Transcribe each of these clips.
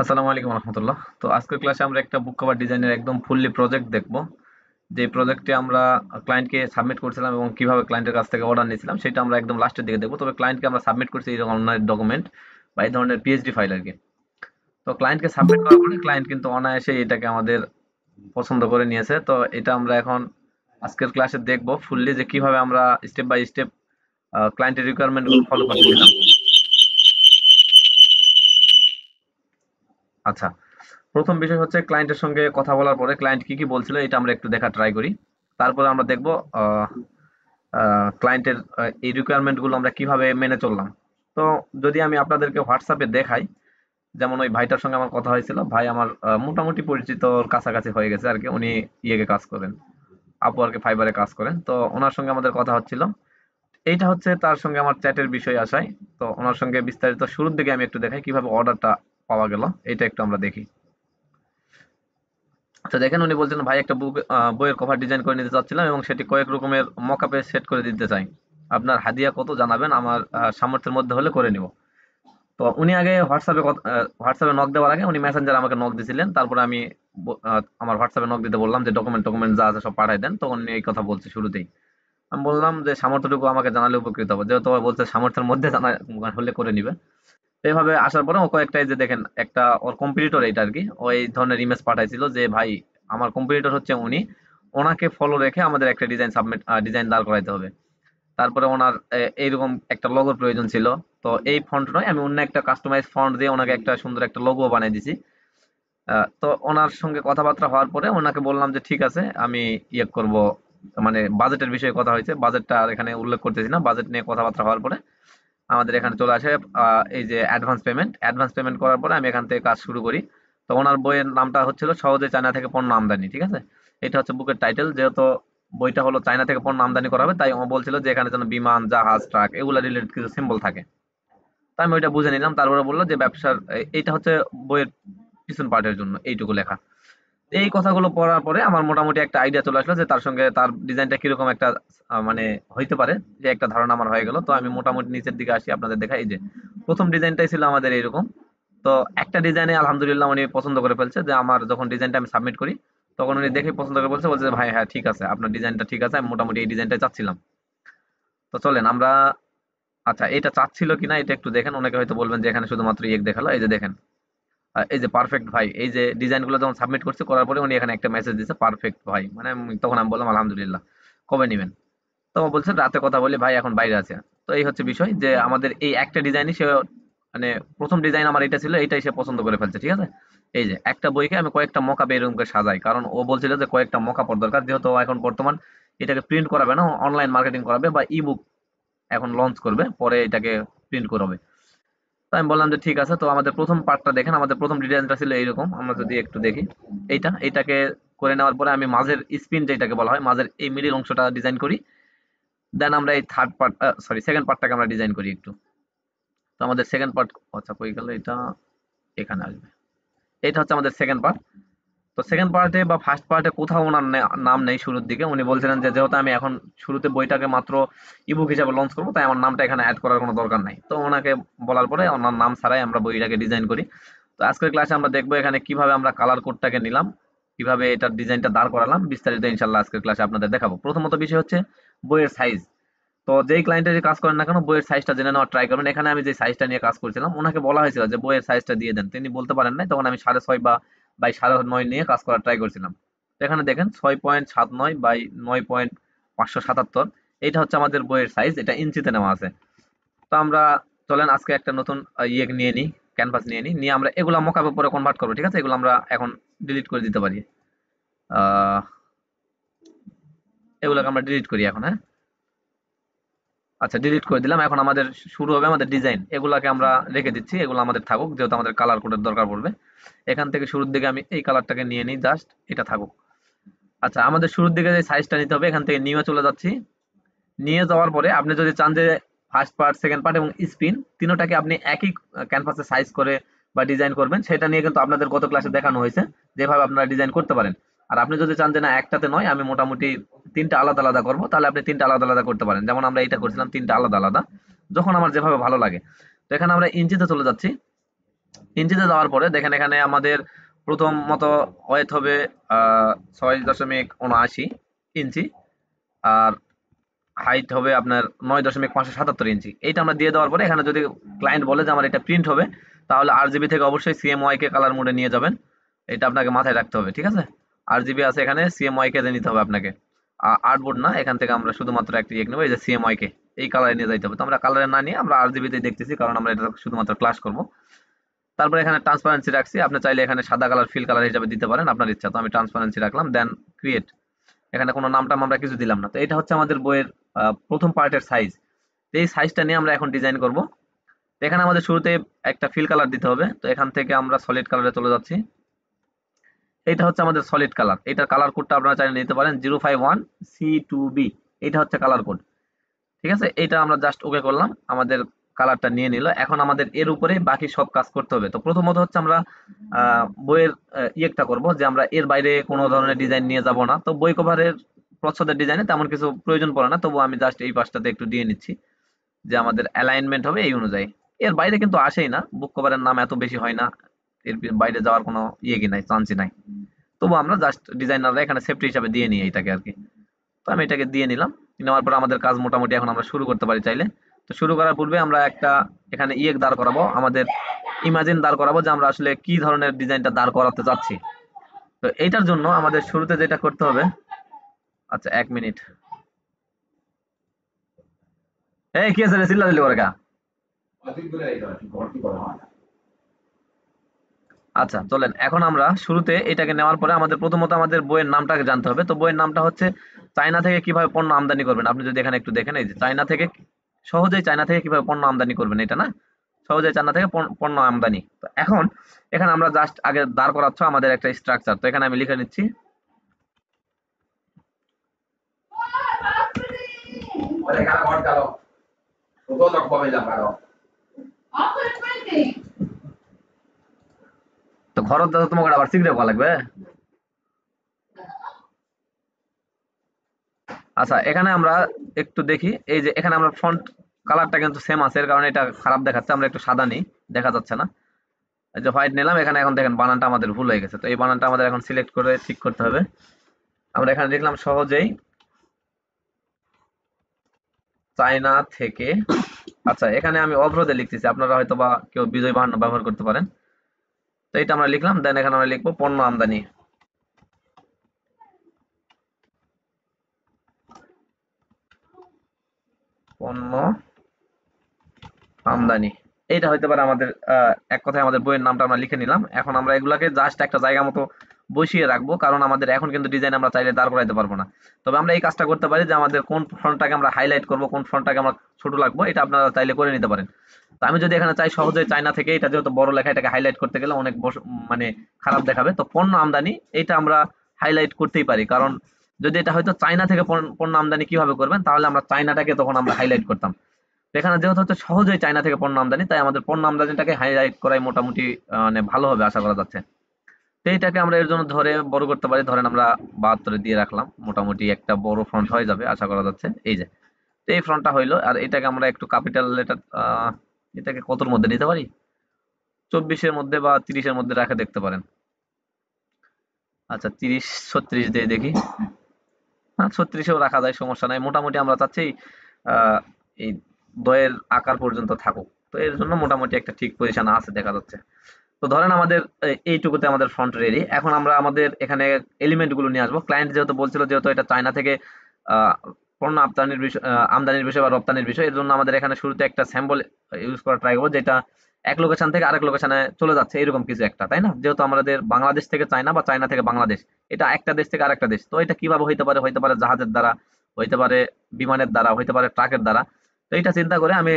আসসালামু আলাইকুম রহমতুল্লাহ। তো আজকের ক্লাসে আমরা একটা বুক কভার ডিজাইনের একদম ফুললি প্রজেক্ট দেখব। যে প্রজেক্টে আমরা ক্লায়েন্টকে সাবমিট করছিলাম এবং কিভাবে ক্লায়েন্টের কাছ থেকে অর্ডার নিয়েছিলাম সেটা আমরা একদম লাস্টের দিকে দেখবো। তবে ক্লায়েন্টকে আমরা সাবমিট করছি এই ধরনের ডকুমেন্ট বা এই ধরনের পিএইচডি ফাইল আর কি। তো ক্লায়েন্টকে সাবমিট করার পরে ক্লায়েন্ট কিন্তু অনায়াসে এটাকে আমাদের পছন্দ করে নিয়েছে। তো এটা আমরা এখন আজকের ক্লাসে দেখবো ফুললি যে কিভাবে আমরা স্টেপ বাই স্টেপ ক্লায়েন্টের রিকোয়ারমেন্ট গুলো ফলো করতেছিলাম। আচ্ছা, প্রথম বিষয় হচ্ছে ক্লায়েন্টের সঙ্গে কথা বলার পরে ক্লায়েন্ট কি কি বলছিল এটা আমরা একটু দেখা ট্রাই করি। তারপরে আমরা দেখব ক্লায়েন্টের এই রিকোয়ারমেন্ট গুলো আমরা কিভাবে মেনে চললাম। তো যদি আমি আপনাদেরকে হোয়াটসঅ্যাপে দেখাই, যেমন ওই ভাইটার সঙ্গে আমার কথা হয়েছিল, ভাই আমার মোটামুটি পরিচিত কাছাকাছি হয়ে গেছে আর কি। উনি ইয়েকে কাজ করেন, আপওয়ার্কে ফাইবারে কাজ করেন। তো ওনার সঙ্গে আমাদের কথা হচ্ছিল। এইটা হচ্ছে তার সঙ্গে আমার চ্যাটের বিষয় আসায়। তো ওনার সঙ্গে বিস্তারিত শুরুর দিকে আমি একটু দেখাই কিভাবে অর্ডারটা পাওয়া গেল, এটা একটু আমরা দেখি। আচ্ছা দেখেন, উনি বলছেন ভাই একটা বইয়ের কভার ডিজাইন করে নিতে চাচ্ছিলাম এবং সেটি কয়েক রকমের মকআপে সেট করে দিতে চাই। আপনার হাদিয়া কত জানাবেন, আমার সামর্থ্যের মধ্যে হলে করে নিব। তো উনি আগে হোয়াটসঅ্যাপে নক দেওয়ার আগে উনি মেসেঞ্জার আমাকে নক দিছিলেন। তারপরে আমি আমার হোয়াটসঅ্যাপে নক দিতে বললাম যে ডকুমেন্ট টকুমেন্ট যা আছে সব পাঠাই দেন। তখন উনি এই কথা বলছে শুরুতেই। আমি বললাম যে সামর্থ্যটুকু আমাকে জানালে উপকৃত হবে, যেহেতু ও বলছে সামর্থ্যের মধ্যে জানা হলে করে নিবে। তো এইভাবে আসার পরে ও কয়েকটা, এই যে দেখেন, একটা ওর কম্পিটিটর এটা আর কি, ও এই ধরনের ইমেজ পাঠাইছিল যে ভাই আমার কম্পিটিটর হচ্ছে উনি, ওনাকে ফলো রেখে আমাদের একটা ডিজাইন দাঁড় করাইতে হবে। তারপরে ওনার এইরকম একটা লোগোর প্রয়োজন ছিল। তো এই ফন্ট নয়, আমি অন্য একটা কাস্টমাইজ ফন্ট দিয়ে ওনাকে একটা সুন্দর একটা লোগো বানিয়ে দিছি। তো ওনার সঙ্গে কথাবার্তা হওয়ার পরে ওনাকে বললাম যে ঠিক আছে, আমি ইয়ে করব, মানে বাজেটের বিষয়ে কথা হয়েছে, বাজেটটা আর এখানে উল্লেখ করতেছি না। বাজেট নিয়ে কথাবার্তা হওয়ার পরে আমাদের এখানে চলে আসে এই যে অ্যাডভান্স পেমেন্ট করার পরে আমি এখান থেকে কাজ শুরু করি। তো ওনার বইয়ের নামটা হচ্ছিল সহজে চায়না থেকে পণ্য আমদানি, ঠিক আছে। এটা হচ্ছে বুকের টাইটেল, যেহেতু বইটা হলো চায়না থেকে পণ্য আমদানি করা হবে, তাই ও বলছিল যে এখানে যেন বিমান, জাহাজ, ট্রাক এগুলা রিলেটেড কিছু সিম্বল থাকে। তো আমি ওইটা বুঝে নিলাম। তারপরে বললো যে ব্যবসার এইটা হচ্ছে বইয়ের পিছন পার্টের জন্য এইটুকু লেখা। এই কথাগুলো পড়ার পরে আমার মোটামুটি একটা আইডিয়া চলে আসলো যে তার সঙ্গে তার ডিজাইনটা কিরকম একটা মানে হইতে পারে, যে একটা ধারণা আমার হয়ে গেল। তো আমি মোটামুটি নিচের দিকে আসি, আপনাদের দেখাই। এই যে প্রথম ডিজাইনটাই ছিল আমাদের এইরকম। তো একটা ডিজাইনে আলহামদুলিল্লাহ উনি পছন্দ করে ফেলছে, যে আমার যখন ডিজাইনটা আমি সাবমিট করি তখন উনি দেখে পছন্দ করে বলছে বলছে যে, ভাই হ্যাঁ ঠিক আছে, আপনার ডিজাইনটা ঠিক আছে, আমি মোটামুটি এই ডিজাইনটাই চাচ্ছিলাম। তো চলেন আমরা, আচ্ছা এটা চাচ্ছিল কিনা এটা একটু দেখেন। অনেকে হয়তো বলবেন যে এখানে শুধুমাত্র ইয়ে দেখালো, এই যে দেখেন, এই যে পারফেক্ট ভাই, এই যে ডিজাইনগুলো যখন সাবমিট করছে করার পরে উনি এখানে একটা মেসেজ দিচ্ছে পারফেক্ট ভাই, মানে তখন আমি বললাম আলহামদুলিল্লাহ, কবে নিবেন। তো ও বলছে রাতে কথা বলি ভাই, এখন বাইরে আছে। তো এই হচ্ছে বিষয় যে আমাদের এই একটা ডিজাইনই সে, মানে প্রথম ডিজাইন আমার এটা ছিল, এইটাই সে পছন্দ করে ফেলছে, ঠিক আছে। এই যে একটা বইকে আমি কয়েকটা মকা এরকম করে সাজাই, কারণ ও বলছিল যে কয়েকটা মকা পড় দরকার, যেহেতু ও এখন বর্তমান এটাকে প্রিন্ট করাবে না, অনলাইন মার্কেটিং করাবে বা ইবুক এখন লঞ্চ করবে, পরে এটাকে প্রিন্ট করাবে। তো আমি বললাম যে ঠিক আছে। তো আমাদের প্রথম পার্টটা দেখেন, আমাদের প্রথম ডিজাইনটা ছিল এইরকম। আমরা যদি একটু দেখি, এইটাকে করে নেওয়ার পরে আমি মাঝের স্পিন যেটাকে বলা হয়, মাঝের এই মিডিল অংশটা ডিজাইন করি। দেন আমরা এই থার্ড পার্ট, সরি সেকেন্ড পার্টটাকে আমরা ডিজাইন করি একটু। তো আমাদের সেকেন্ড পার্ট, আচ্ছা কই গেল এটা, এখানে আসবে। এটা হচ্ছে আমাদের সেকেন্ড পার্ট। তো সেকেন্ড পার্টে বা ফার্স্ট পার্টে কোথাও ওনার নাম নেই শুরুর দিকে। উনি বলছিলেন যে যেহেতু আমি এখন শুরুতে বইটাকে মাত্র ইবুক হিসাবে লঞ্চ করবো, তাই আমার নামটা এখানে অ্যাড করার কোনো দরকার নাই। তো ওনাকে বলার পরে ওনার নাম ছাড়াই আমরা বইটাকে ডিজাইন করি। তো আজকের ক্লাসে আমরা দেখবো এখানে কিভাবে আমরা কালার কোডটাকে নিলাম, কিভাবে এটার ডিজাইনটা দাঁড় করালাম, বিস্তারিত ইনশাল্লাহ আজকের ক্লাসে আপনাদের দেখাবো। প্রথমত বিষয় হচ্ছে বইয়ের সাইজ। তো যেই ক্লায়েন্টের কাজ করেন না কেন বইয়ের সাইজটা জেনে নেওয়ার ট্রাই করবেন। এখানে আমি যে সাইজটা নিয়ে কাজ করছিলাম ওনাকে বলা হয়েছিল যে বইয়ের সাইজটা দিয়ে দেন, তিনি বলতে পারেন নাই। তখন আমি 6.5 বা বাই 9.5 নিয়ে কাজ করার ট্রাই করছিলাম। তো এখানে দেখেন 6.79 বাই 9.577, এইটা হচ্ছে আমাদের বইয়ের সাইজ, এটা ইঞ্চিতে নেওয়া আছে। তো আমরা চলেন আজকে একটা নতুন ইয়ে নিয়ে নিই, ক্যানভাস নিয়ে নিই, নিয়ে আমরা এগুলা মকআপ উপরে কনভার্ট করবো, ঠিক আছে। এগুলো আমরা এখন ডিলিট করে দিতে পারি। আহ এগুলোকে আমরা ডিলিট করি এখন, হ্যাঁ। আচ্ছা ডিলিট করে দিলাম। এখন আমাদের শুরু হবে আমাদের ডিজাইন। এগুলাকে আমরা রেখে দিচ্ছি, এগুলো আমাদের থাকুক, যেহেতু আমাদের কালার কোডের দরকার পড়বে। এখান থেকে শুরুর দিকে আমি এই কালারটাকে নিয়ে নিই, জাস্ট এটা থাকুক। আচ্ছা আমাদের শুরুর দিকে যে সাইজটা নিতে হবে, এখান থেকে নিয়ে চলে যাচ্ছি। নিয়ে যাওয়ার পরে আপনি যদি চান যে ফার্স্ট পার্ট, সেকেন্ড পার্ট এবং স্পিন তিনোটাকে আপনি একই ক্যানভাসে সাইজ করে বা ডিজাইন করবেন, সেটা নিয়ে কিন্তু আপনাদের গত ক্লাসে দেখানো হয়েছে যেভাবে আপনারা ডিজাইন করতে পারেন। আর আপনি যদি চান যে না একটাতে নয়, আমি মোটামুটি তিনটা আলাদা আলাদা করবো, তাহলে আপনি তিনটা আলাদা আলাদা করতে পারেন। যেমন আমরা এটা করছিলাম তিনটা আলাদা আলাদা, যখন আমার যেভাবে ভালো লাগে। তো এখানে আমরা ইঞ্চিতে চলে যাচ্ছি। ইঞ্চিতে যাওয়ার পরে দেখেন এখানে আমাদের প্রথমত ওয়েট হবে 6.79 ইঞ্চি, আর হাইট হবে আপনার 9.577 ইঞ্চি। এইটা আমরা দিয়ে দেওয়ার পরে এখানে যদি ক্লায়েন্ট বলে যে আমার এটা প্রিন্ট হবে, তাহলে RGB থেকে অবশ্যই CMYK কে কালার মোডে নিয়ে যাবেন। এটা আপনাকে মাথায় রাখতে হবে, ঠিক আছে? RGB আছে এখানে, CMYK তে নিতে হবে আপনাকে। আর্টবোর্ড না, এখান থেকে আমরা শুধুমাত্র একটা ইয়ে নেবো, এই যে CMYK, এই কালারে নিয়ে যাইতে হবে। তো আমরা কালারে না নিয়ে আমরা RGB তে দেখতেছি, কারণ আমরা এটা শুধুমাত্র ক্লাস করব। তারপরে এখানে ট্রান্সপারেন্সি রাখছি, আপনি চাইলে এখানে সাদা কালার ফিল কালার হিসেবে দিতে পারেন, আপনার ইচ্ছা। তো আমি ট্রান্সপারেন্সি রাখলাম, দেন ক্রিয়েট। এখানে কোনো নাম টাম আমরা কিছু দিলাম না। তো এটা হচ্ছে আমাদের বইয়ের প্রথম পার্টের সাইজ। এই সাইজটা নিয়ে আমরা এখন ডিজাইন করব। তো এখানে আমাদের শুরুতে একটা ফিল কালার দিতে হবে। তো এখান থেকে আমরা সলিড কালারে চলে যাচ্ছি। এটা হচ্ছে আমাদের সলিড কালার। এটার কালার কোডটা আপনারা চাইলে নিতে পারেন 051C2B। এটা হচ্ছে কালার কোড, ঠিক আছে? এটা আমরা জাস্ট ওকে করলাম, আমাদের কালারটা নিয়ে নিল। এখন আমাদের এর উপরে বাকি সব কাজ করতে হবে। তো প্রথমত হচ্ছে আমরা বইয়ের ইয়েটা করব যে আমরা এর বাইরে কোনো ধরনের ডিজাইন নিয়ে যাব না। তো বই কভারের প্রচ্ছদের ডিজাইনে তেমন কিছু প্রয়োজন পড়ে না, তবু আমি জাস্ট এই পাশটাতে একটু দিয়ে নিচ্ছি যে আমাদের অ্যালাইনমেন্ট হবে এই অনুযায়ী। এর বাইরে কিন্তু আসেই না, বুক কভারের নাম এত বেশি হয় না, এর বাইরে যাওয়ার কোনো ইয়ে কি নাই, চান্সই নাই। তবু আমরা জাস্ট ডিজাইনাররা এখানে সেফটি হিসাবে দিয়ে নিই এটাকে আর কি। তো আমি এটাকে দিয়ে নিলাম। নেওয়ার পর আমাদের কাজ মোটামুটি এখন আমরা শুরু করতে পারি চাইলে। তো শুরু করার পূর্বে আমরা একটা এখানে ইয়ে দাঁড় করাবো, আমাদের ইমাজিন দাঁড় করাবো যে আমরা আসলে কি ধরনের ডিজাইনটা দাঁড় করাতে চাচ্ছি। তো এইটার জন্য আমাদের শুরুতে যেটা করতে হবে, আচ্ছা 1 মিনিট। এই কি আছে রে, চিল্লাচিল্লি করে কা? আচ্ছা চলেন, এখন আমরা শুরুতে এটাকে নেওয়ার পরে আমাদের প্রথমত আমাদের বইয়ের নামটাকে জানতে হবে। তো বইয়ের নামটা হচ্ছে চায়না থেকে কিভাবে পণ্য আমদানি করবেন। আপনি যদি এখানে একটু দেখেন, এই যে চায়না থেকে, সহজেই চায়না থেকে কিভাবে পণ্য আমদানি করবেন, এটা না, সহজেই চায়না থেকে পণ্য আমদানি। তো এখন এখানে আমরা জাস্ট আগে দাঁড় করাচ্ছ আমাদের একটা স্ট্রাকচার। তো এখানে আমি লিখে নিচ্ছি তো ঘরত দাদা তোমাকে আবার সিগরে করা লাগবে। আচ্ছা এখানে আমরা একটু দেখি, এই যে এখানে আমরা ফন্ট কালারটা কিন্তু সেম আছে, এর কারণে এটা খারাপ দেখাচ্ছে। আমরা একটু সাদা নিই, দেখা যাচ্ছে না। এই যে হোয়াইট নিলাম, এখানে এখন দেখেন বানানটা আমাদের ভুল হয়ে গেছে। তো এই বানানটা আমাদের এখন সিলেক্ট করে ঠিক করতে হবে। আমরা এখানে লিখলাম সহজেই চায়না থেকে। আচ্ছা এখানে আমি অবরোধে লিখতেছি, আপনারা হয়তো বা কেউ বিজয় বাহান্ন ব্যবহার করতে পারেন। তো এটা আমরা লিখলাম, দেন এখানে আমরা লিখবো পণ্য আমদানি। পণ্য আমদানি, এইটা হইতে পারে আমাদের এক কথায় আমাদের বইয়ের নামটা আমরা লিখে নিলাম। এখন আমরা এগুলাকে জাস্ট একটা জায়গা মতো বসিয়ে রাখবো, কারণ আমাদের এখন কিন্তু ডিজাইন আমরা চাইলে দাঁড় করাইতে পারবো না। তবে আমরা এই কাজটা করতে পারি যে আমাদের কোন ফ্রন্টটাকে আমরা হাইলাইট করব, কোন ফ্রন্টটাকে আমরা ছোট রাখবো, এটা আপনারা চাইলে করে নিতে পারেন। তো আমি যদি এখানে চাই সহজে চায়না থেকে, এটা যেহেতু বড় লেখা, এটাকে হাইলাইট করতে গেলে অনেক মানে খারাপ দেখাবে। তো পণ্য আমদানি এটা আমরা হাইলাইট করতেই পারি, কারণ যদি এটা হয়তো চায়না থেকে পণ্য আমদানি কিভাবে করবেন, তাহলে আমরা চায়নাটাকে তখন আমরা হাইলাইট করতাম। তো এখানে যেহেতু হচ্ছে সহজেই চায়না থেকে পণ্য আমদানি, তাই আমাদের পণ্য আমদানিটাকে হাইলাইট করাই মোটামুটি মানে ভালো হবে আশা করা যাচ্ছে। তো এইটাকে আমরা এর জন্য ধরে বড় করতে পারি, ধরেন আমরা 72 দিয়ে রাখলাম, মোটামুটি একটা বড় ফ্রন্ট হয়ে যাবে আশা করা যাচ্ছে। এই যে, তো এই ফ্রন্টটা হইলো। আর এটাকে আমরা একটু ক্যাপিটাল লেটার, এটাকে কতর মধ্যে নিতে পারি, 24-এর মধ্যে বা 30-এর মধ্যে রাখে দেখতে পারেন। আচ্ছা 30-36 দিয়ে দেখি। হ্যাঁ 36-এও রাখা যায়, সমস্যা নাই। মোটামুটি আমরা চাচ্ছি এই দয়ের আকার পর্যন্ত থাকুক। তো এর জন্য মোটামুটি একটা ঠিক পজিশন আছে দেখা যাচ্ছে। তো ধরেন আমাদের এইটুকুতে আমাদের ফ্রন্ট রেডি। এখন আমরা আমাদের এখানে এলিমেন্ট গুলো নিয়ে আসবো। ক্লায়েন্ট যেহেতু বলছিল, যেহেতু এটা চায়না থেকে পণ্য আমদানির বিষয়, আমদানির বিষয় বা রপ্তানির বিষয়, এর জন্য আমাদের এখানে শুরুতে একটা স্যাম্পল ইউজ করা ট্রাই করবো, যেটা এক লোকেশন থেকে আরেক লোকেশনে চলে যাচ্ছে, এরকম কিছু একটা, তাই না? যেহেতু আমাদের বাংলাদেশ থেকে চায়না বা চায়না থেকে বাংলাদেশ, এটা একটা দেশ থেকে আরেকটা দেশ। তো এটা কিভাবে হইতে পারে, হইতে পারে জাহাজের দ্বারা, হইতে পারে বিমানের দ্বারা, হইতে পারে ট্রাকের দ্বারা। তো এটা চিন্তা করে আমি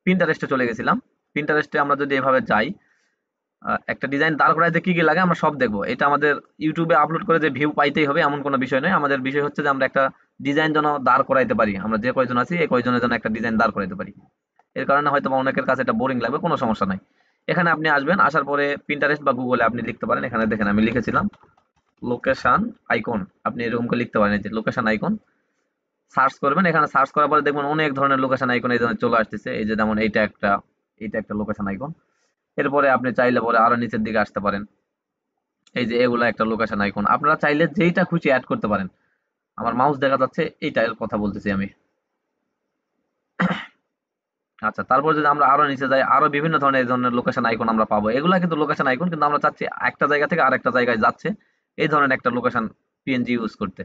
পিন্টারেস্টে চলে গেছিলাম। পিন্টারেস্টে আমরা যদি এভাবে যাই, একটা ডিজাইন দাঁড় করাইতে কি কি লাগে আমরা সব দেখবো। এটা আমাদের ইউটিউবে আপলোড করে যে ভিউ পাইতেই হবে এমন কোনো বিষয় নয়। আমাদের বিষয় হচ্ছে যে আমরা একটা ডিজাইন যেন দাঁড় করাইতে পারি, আমরা যে কয়জন আছি এই কয়জনের জন্য একটা ডিজাইন দাঁড় করাইতে পারি। এর কারণে হয়তো বা অনেকের কাছে এটা বোরিং লাগবে, কোনো সমস্যা নাই। এখানে আপনি আসবেন, আসার পরে পিন্টারেস্ট বা গুগলে আপনি লিখতে পারেন। এখানে দেখেন আমি লিখেছিলাম লোকেশন আইকন, আপনি এরকম করে লিখতে পারেন, এই যে লোকেশন আইকন। সার্চ করবেন, এখানে সার্চ করার পরে দেখবেন অনেক ধরনের লোকেশন আইকন এই ধরনের চলে আসতেছে। এই যে যেমন এইটা একটা লোকেশন আইকন। এরপরে আপনি চাইলে পরে আরো নিচের দিকে আসতে পারেন। এই যে এগুলা একটা লোকেশন আইকন, আপনারা চাইলে যেইটা খুশি অ্যাড করতে পারেন। আমার মাউস দেখা যাচ্ছে, এইটার কথা বলতেছি আমি। আচ্ছা, তারপর যদি আমরা আরো নিচে যাই, আরো বিভিন্ন ধরনের এই ধরনের লোকেশন আইকন আমরা পাবো। এগুলা কিন্তু লোকেশন আইকন, কিন্তু আমরা চাচ্ছি একটা জায়গা থেকে আরেকটা জায়গায় যাচ্ছে এই ধরনের একটা লোকেশন পিএনজি ইউজ করতে।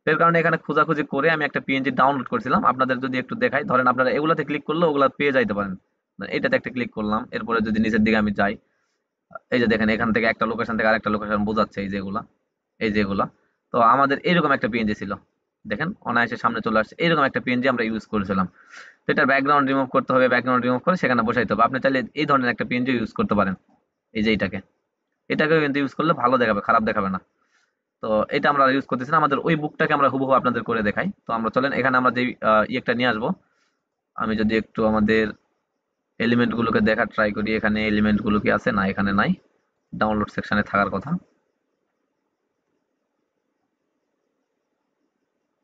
তো এর কারণে এখানে খোঁজাখুঁজি করে আমি একটা পিএনজি ডাউনলোড করছিলাম। আপনাদের যদি একটু দেখাই, ধরেন আপনারা এগুলাতে ক্লিক করলে ওগুলা পেয়ে যাইতে পারেন। এটাতে একটা ক্লিক করলাম, এরপরে যদি নিচের দিকে আমি যাই, এই যে দেখেন এখান থেকে একটা লোকেশন থেকে আরেকটা লোকেশন বোঝাচ্ছে, এই যে এগুলা, এই যে এগুলা। তো আমাদের এরকম একটা পিএনজি ছিল, দেখেন অনায়াসে সামনে চলে আসছে। এরকম একটা পিএনজি আমরা ইউজ করেছিলাম। তো এটার ব্যাকগ্রাউন্ড রিমুভ করতে হবে, ব্যাকগ্রাউন্ড রিমুভ করে সেখানে বসাইতে হবে। আপনি চাইলে এই ধরনের একটা পিএনজি ইউজ করতে পারেন, এই যে এটাকেও কিন্তু ইউজ করলে ভালো দেখাবে, খারাপ দেখাবে না। তো এটা আমরা ইউজ করতেছি না, আমাদের ওই বুকটাকে আমরা হুবহু আপনাদের করে দেখাই। তো আমরা চলেন এখানে আমরা যে ইয়েটা নিয়ে আসবো। আমি যদি একটু আমাদের এলিমেন্ট গুলোকে দেখার ট্রাই করি, এখানে এলিমেন্ট গুলো কি আছে, না এখানে নাই, ডাউনলোড সেকশনে থাকার কথা।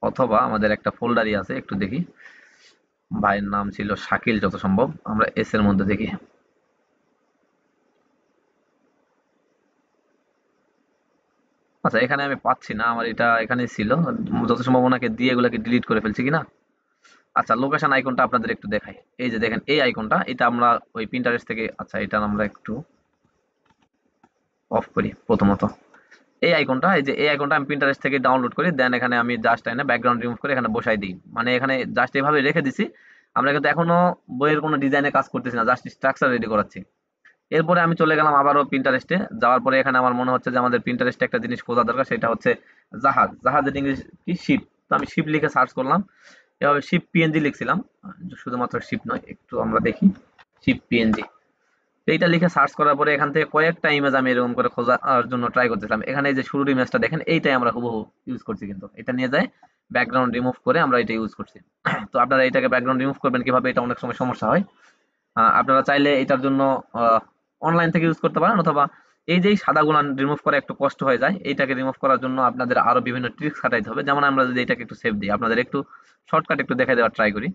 অথবা আমাদের একটা ফোল্ডারই আছে, একটু দেখি। ভাইয়ের নাম ছিল শাকিল যত সম্ভব, আমরা এস এর মধ্যে দেখি। আচ্ছা, এখানে আমি পাচ্ছি না, আমার এটা এখানে ছিল, যত সম্ভব ওনাকে দিয়ে এগুলাকে ডিলিট করে ফেলছি কিনা। আচ্ছা, লোকেশন আইকনটা আপনাদের একটু দেখাই। এই যে দেখেন এই আইকনটা, এটা আমরা ওই পিন্টারেস্ট থেকে, আচ্ছা এটা আমরা একটু অফ করি প্রথমত। এই আইকনটা, এই যে এই আইকনটা আমি পিন্টারেস্ট থেকে ডাউনলোড করি, দেন এখানে আমি জাস্ট এনে ব্যাকগ্রাউন্ড রিমুভ করে এখানে বসাই দিই। মানে এখানে জাস্ট এভাবে রেখে দিছি। আমরা কিন্তু এখনো বইয়ের কোনো ডিজাইনে কাজ করতেছি না, জাস্ট স্ট্রাকচার রেডি করাচ্ছি। এরপরে আমি চলে গেলাম আবারও পিন্টারেস্টে, যাওয়ার পরে এখানে আমার মনে হচ্ছে যে আমাদের পিন্টারেস্টে একটা জিনিস খোঁজা দরকার, সেটা হচ্ছে জাহাজ। জাহাজের ইংলিশ কি, শিপ। তো আমি শিপ লিখে সার্চ করলাম, এভাবে শিপ পিএনজি লিখছিলাম। শুধুমাত্র শিপ নয়, একটু আমরা দেখি, শিপ পিএনজি। এইটা লিখে সার্চ করার পরে এখান থেকে কয়েকটা ইমেজ আমি এরকম করে খোঁজার জন্য ট্রাই করতেছিলাম। এখানে এই যে শুরুর ইমেজটা দেখেন, এইটাই আমরা হুবহু ইউজ করছি, কিন্তু এটা নিয়ে যায় ব্যাকগ্রাউন্ড রিমুভ করে আমরা এটা ইউজ করছি। তো আপনারা এটাকে ব্যাকগ্রাউন্ড রিমুভ করবেন কিভাবে, এটা অনেক সময় সমস্যা হয়। আপনারা চাইলে এটার জন্য অনলাইন থেকে ইউজ করতে পারেন, অথবা এই যে সাদাগুলো রিমুভ করা একটু কষ্ট হয়ে যায়, এইটাকে রিমুভ করার জন্য আপনাদের আরো বিভিন্ন ট্রিক্স খাটাইতে হবে। যেমন আমরা যদি এটাকে একটু সেভ দিই, আপনাদের একটু শর্টকাট একটু দেখে দেওয়ার ট্রাই করি।